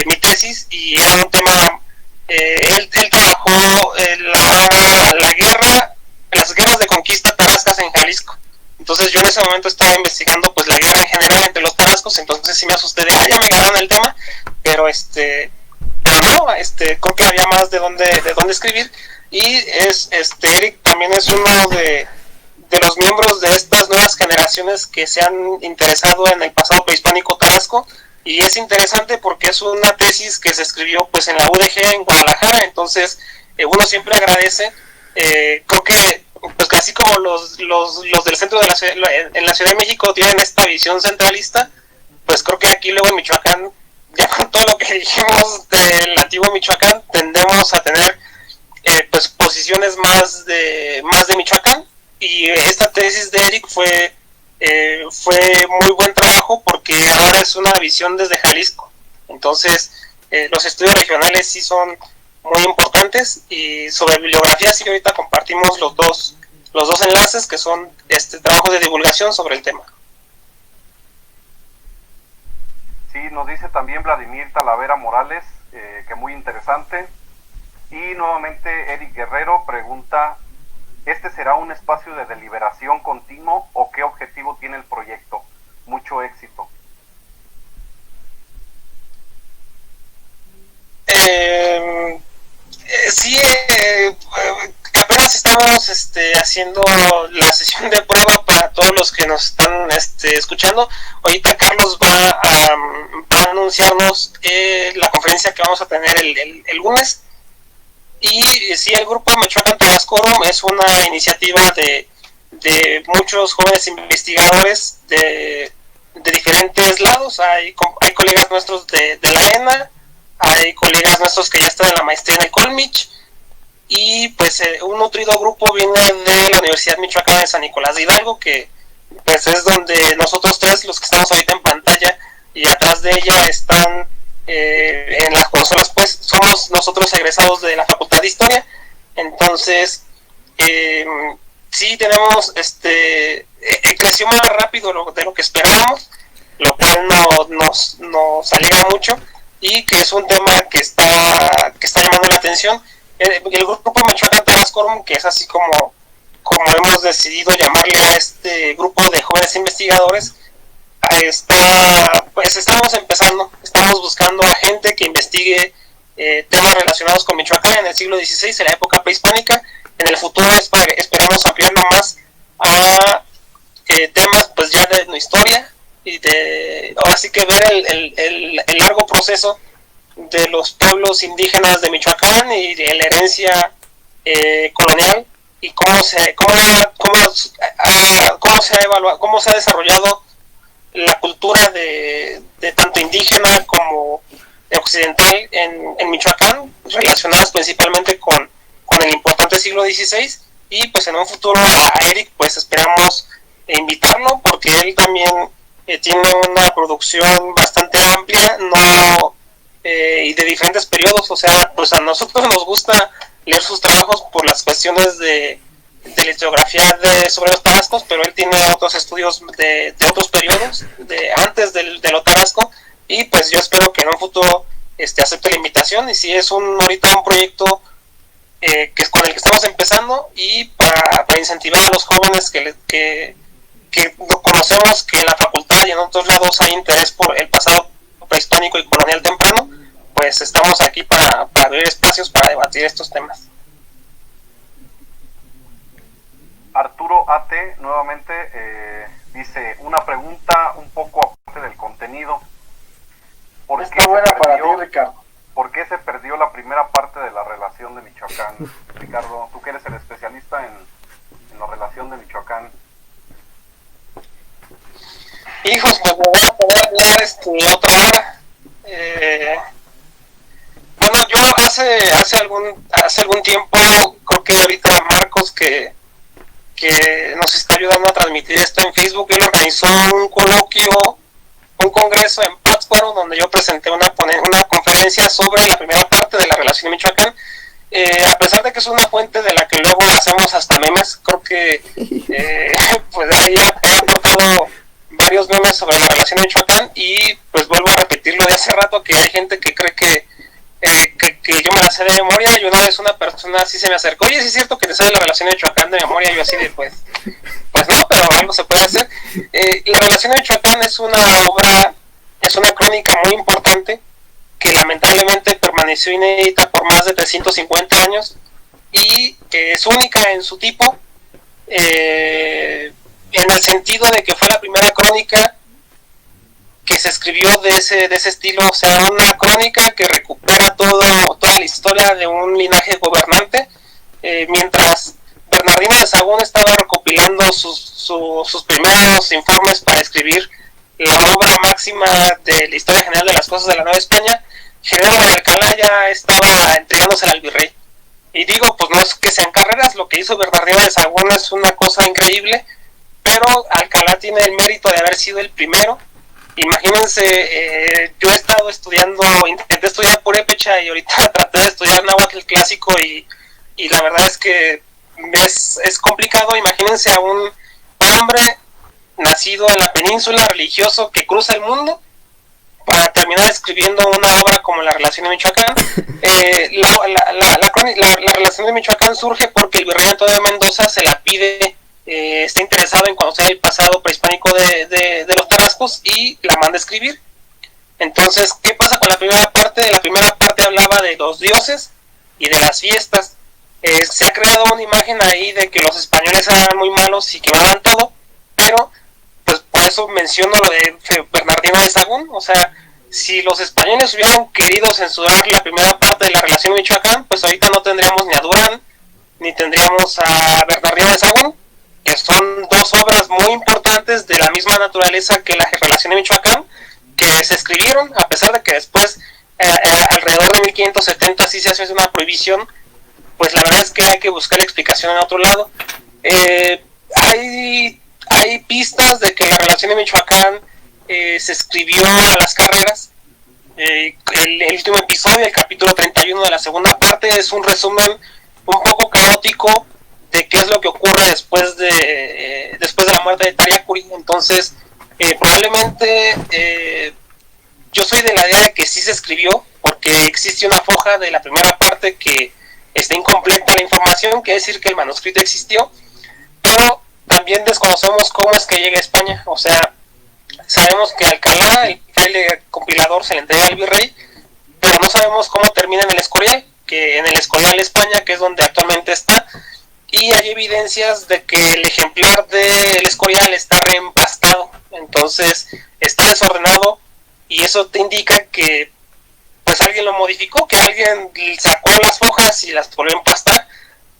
mi tesis y era un tema, él trabajó las guerras de conquista tarascas en Jalisco. Entonces yo en ese momento estaba investigando pues la guerra en general entre los tarascos, entonces sí me asusté de, ya me agarraron el tema, pero no, creo que había más de dónde escribir. Y Eric también es uno de los miembros de estas nuevas generaciones que se han interesado en el pasado prehispánico tarasco, y es interesante porque es una tesis que se escribió pues en la UDG en Guadalajara. Entonces uno siempre agradece, creo que pues así como los del centro de en la Ciudad de México tienen esta visión centralista, pues creo que aquí luego en Michoacán, ya con todo lo que dijimos del antiguo Michoacán, tendemos a tener pues posiciones más de Michoacán, y esta tesis de Eric fue muy buen trabajo porque ahora es una visión desde Jalisco. Entonces los estudios regionales sí son muy importantes, y sobre bibliografía sí ahorita compartimos los dos enlaces que son trabajos de divulgación sobre el tema. Sí, nos dice también Vladimir Talavera Morales, que muy interesante. Y nuevamente Eric Guerrero pregunta, ¿este será un espacio de deliberación continuo o qué objetivo tiene el proyecto? Mucho éxito. Sí, apenas estamos haciendo la sesión de prueba para todos los que nos están escuchando. Ahorita Carlos va a anunciarnos la conferencia que vamos a tener el lunes. Y sí, el grupo Michoacán Tarascorum es una iniciativa de muchos jóvenes investigadores de diferentes lados. Hay colegas nuestros de la ENA, hay colegas nuestros que ya están en la maestría en el Colmich, y pues un nutrido grupo viene de la Universidad Michoacana de San Nicolás de Hidalgo, que pues es donde nosotros tres, los que estamos ahorita en pantalla, y atrás de ella están en las consolas, pues somos nosotros egresados de la Facultad de Historia. Entonces sí tenemos creció más rápido de lo que esperábamos, lo cual nos alegra mucho, y que es un tema que está llamando la atención. El grupo Michoacán Tarascorum, que es así como hemos decidido llamarle a este grupo de jóvenes investigadores, pues estamos buscando a gente que investigue temas relacionados con Michoacán en el siglo XVI, en la época prehispánica. En el futuro esperamos ampliarlo más a temas pues ya de historia, y ahora sí que ver el largo proceso de los pueblos indígenas de Michoacán y de la herencia colonial, y cómo se ha desarrollado la cultura de tanto indígena como occidental en Michoacán, relacionadas principalmente con el importante siglo XVI. Y pues en un futuro a Eric pues esperamos invitarlo, porque él también tiene una producción bastante amplia, y de diferentes periodos. O sea, pues a nosotros nos gusta leer sus trabajos por las cuestiones de la historiografía sobre los tarascos, pero él tiene otros estudios de otros periodos, antes de lo tarasco, y pues yo espero que en un futuro acepte la invitación. Y si es ahorita un proyecto que es con el que estamos empezando, y para incentivar a los jóvenes que conocemos que en la facultad y en otros lados hay interés por el pasado prehispánico y colonial temprano, pues estamos aquí para abrir espacios para debatir estos temas. Arturo AT nuevamente dice una pregunta un poco aparte del contenido. Está buena para ti, Ricardo. ¿Por qué se perdió la primera parte de la relación de Michoacán? Ricardo, tú que eres el especialista en la relación de Michoacán. Hijos, pues me voy a poder hablar otra hora. hace algún tiempo, creo que ahorita Marcos que nos está ayudando a transmitir esto en Facebook, él organizó un coloquio, un congreso en Pátzcuaro, donde yo presenté una conferencia sobre la primera parte de la relación de Michoacán. A pesar de que es una fuente de la que luego hacemos hasta memes, creo que pues ahí he aportado varios memes sobre la relación de Michoacán, y pues vuelvo a repetirlo de hace rato, que hay gente que cree que yo me la sé de memoria, y una vez una persona así se me acercó: oye, ¿sí es cierto que te sabes la relación de Michoacán de memoria? Y yo así de pues no, pero algo se puede hacer. La relación de Michoacán es una obra, es una crónica muy importante, que lamentablemente permaneció inédita por más de 350 años, y es única en su tipo, en el sentido de que fue la primera crónica que se escribió de ese estilo, o sea, una crónica que recupera toda la historia de un linaje gobernante, mientras Bernardino de Sahagún estaba recopilando sus primeros informes para escribir la obra máxima de la historia general de las cosas de la Nueva España. Jerónimo de Alcalá ya estaba entregándose al virrey. Y digo, pues no es que sean carreras, lo que hizo Bernardino de Sahagún es una cosa increíble, pero Alcalá tiene el mérito de haber sido el primero. Imagínense, yo he estado intenté estudiar purépecha, y ahorita traté de estudiar náhuatl clásico, y la verdad es que es complicado. Imagínense a un hombre nacido en la península, religioso, que cruza el mundo para terminar escribiendo una obra como La relación de Michoacán. La relación de Michoacán surge porque el virrey Antonio de Mendoza se la pide, está interesado en conocer el pasado prehispánico de los tarascos, y la manda a escribir. Entonces, ¿qué pasa con la primera parte? La primera parte hablaba de los dioses y de las fiestas. Se ha creado una imagen ahí de que los españoles eran muy malos y quemaban todo, pero pues por eso menciono lo de Bernardino de Sahagún. O sea, si los españoles hubieran querido censurar la primera parte de la relación de Michoacán, pues ahorita no tendríamos ni a Durán, ni tendríamos a Bernardino de Sahagún, que son dos obras muy importantes de la misma naturaleza que la relación de Michoacán, que se escribieron, a pesar de que después, alrededor de 1570, sí se hace una prohibición. Pues la verdad es que hay que buscar la explicación en otro lado. Hay pistas de que la relación de Michoacán se escribió a las carreras. El último episodio, el capítulo 31 de la segunda parte, es un resumen un poco caótico de qué es lo que ocurre después de la muerte de Tariacuri. Entonces, probablemente yo soy de la idea de que sí se escribió, porque existe una foja de la primera parte que está incompleta la información, quiere decir que el manuscrito existió, pero también desconocemos cómo es que llega a España. O sea, sabemos que Alcalá, el fraile compilador, se le entrega al virrey, pero no sabemos cómo termina en el Escorial, España, que es donde actualmente está, y hay evidencias de que el ejemplar del Escorial está reempastado, entonces está desordenado, y eso te indica que pues alguien lo modificó, que alguien sacó las hojas y las volvió a empastar,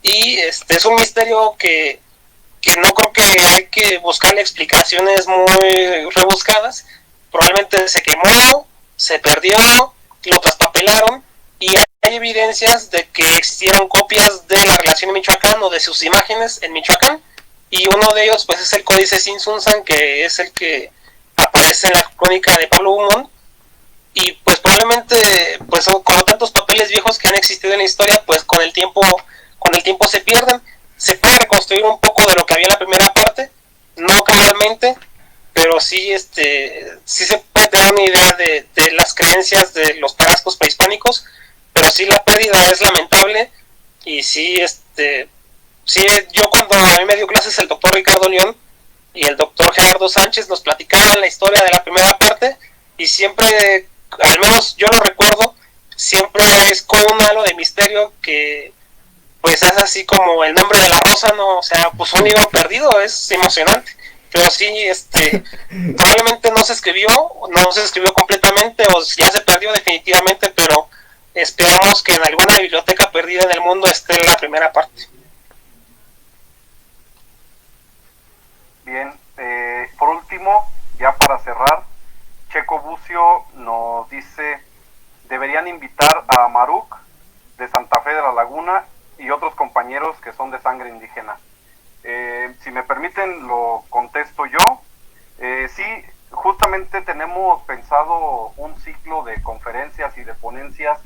y es un misterio que no creo que hay que buscarle explicaciones muy rebuscadas. Probablemente se quemó, se perdió, lo traspapelaron, y hay evidencias de que existieron copias de la relación de Michoacán o de sus imágenes en Michoacán, y uno de ellos pues es el Códice Sinsunzan, que es el que aparece en la crónica de Pablo Humón. Y pues probablemente, pues como tantos papeles viejos que han existido en la historia, pues con el tiempo se pierden. Se puede reconstruir un poco de lo que había en la primera parte, no cabalmente, pero sí se puede tener una idea de las creencias de los tarascos prehispánicos, pero sí la pérdida es lamentable. Y sí, yo cuando a mí me dio clases el doctor Ricardo León y el doctor Gerardo Sánchez, nos platicaban la historia de la primera parte, y siempre, al menos yo lo recuerdo, siempre es con un halo de misterio que pues es así como el nombre de la rosa, ¿no? O sea, pues un libro perdido, es emocionante. Pero sí, probablemente no se escribió completamente, o ya se perdió definitivamente, pero esperamos que en alguna biblioteca perdida en el mundo esté la primera parte. Bien, por último, ya para cerrar, Checo Bucio nos dice: deberían invitar a Maruk de Santa Fe de la Laguna y otros compañeros que son de sangre indígena. Si me permiten, lo contesto yo. Sí, justamente tenemos pensado un ciclo de conferencias y de ponencias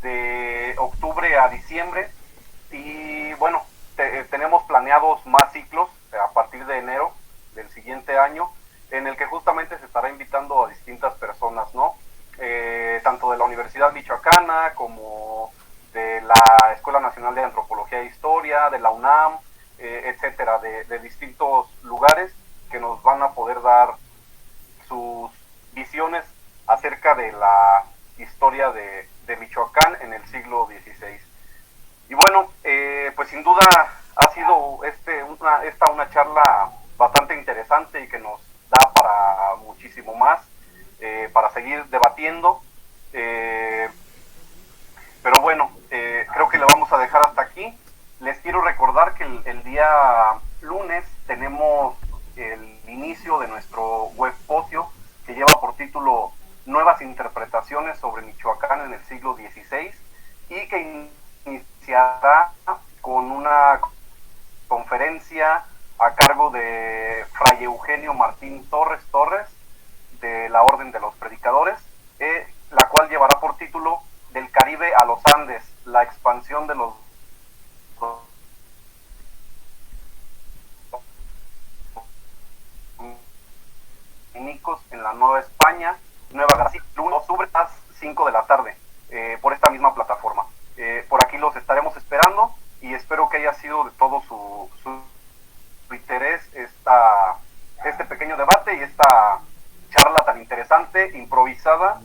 de octubre a diciembre y bueno, tenemos planeados más ciclos a partir de enero del siguiente año, en el que justamente se estará invitando a distintas personas, ¿no? Tanto de la Universidad Michoacana como de la Escuela Nacional de Antropología e Historia, de la UNAM, etcétera, de distintos lugares que nos van a poder dar sus visiones acerca de la historia de Michoacán en el siglo XVI. Y bueno, pues sin duda ha sido esta una charla bastante interesante y que nos da para muchísimo más, para seguir debatiendo. Pero bueno, creo que lo vamos a dejar hasta aquí. Les quiero recordar que el día lunes tenemos el inicio de nuestro webposio que lleva por título Nuevas interpretaciones sobre Michoacán en el siglo XVI y que iniciará con una conferencia a cargo de Fray Eugenio Martín Torres de la Orden de los Predicadores, la cual llevará por título Del Caribe a los Andes, la expansión de los dominicos en la Nueva España, Nueva García, lunes octubre a las 5 de la tarde, por esta misma plataforma. Por aquí los estaremos esperando y espero que haya sido de todo su interés este pequeño debate y esta charla tan interesante, improvisada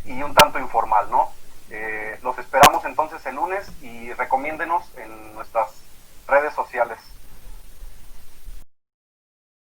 y un tanto informal, ¿no? Los esperamos entonces el lunes y recomiéndenos en nuestras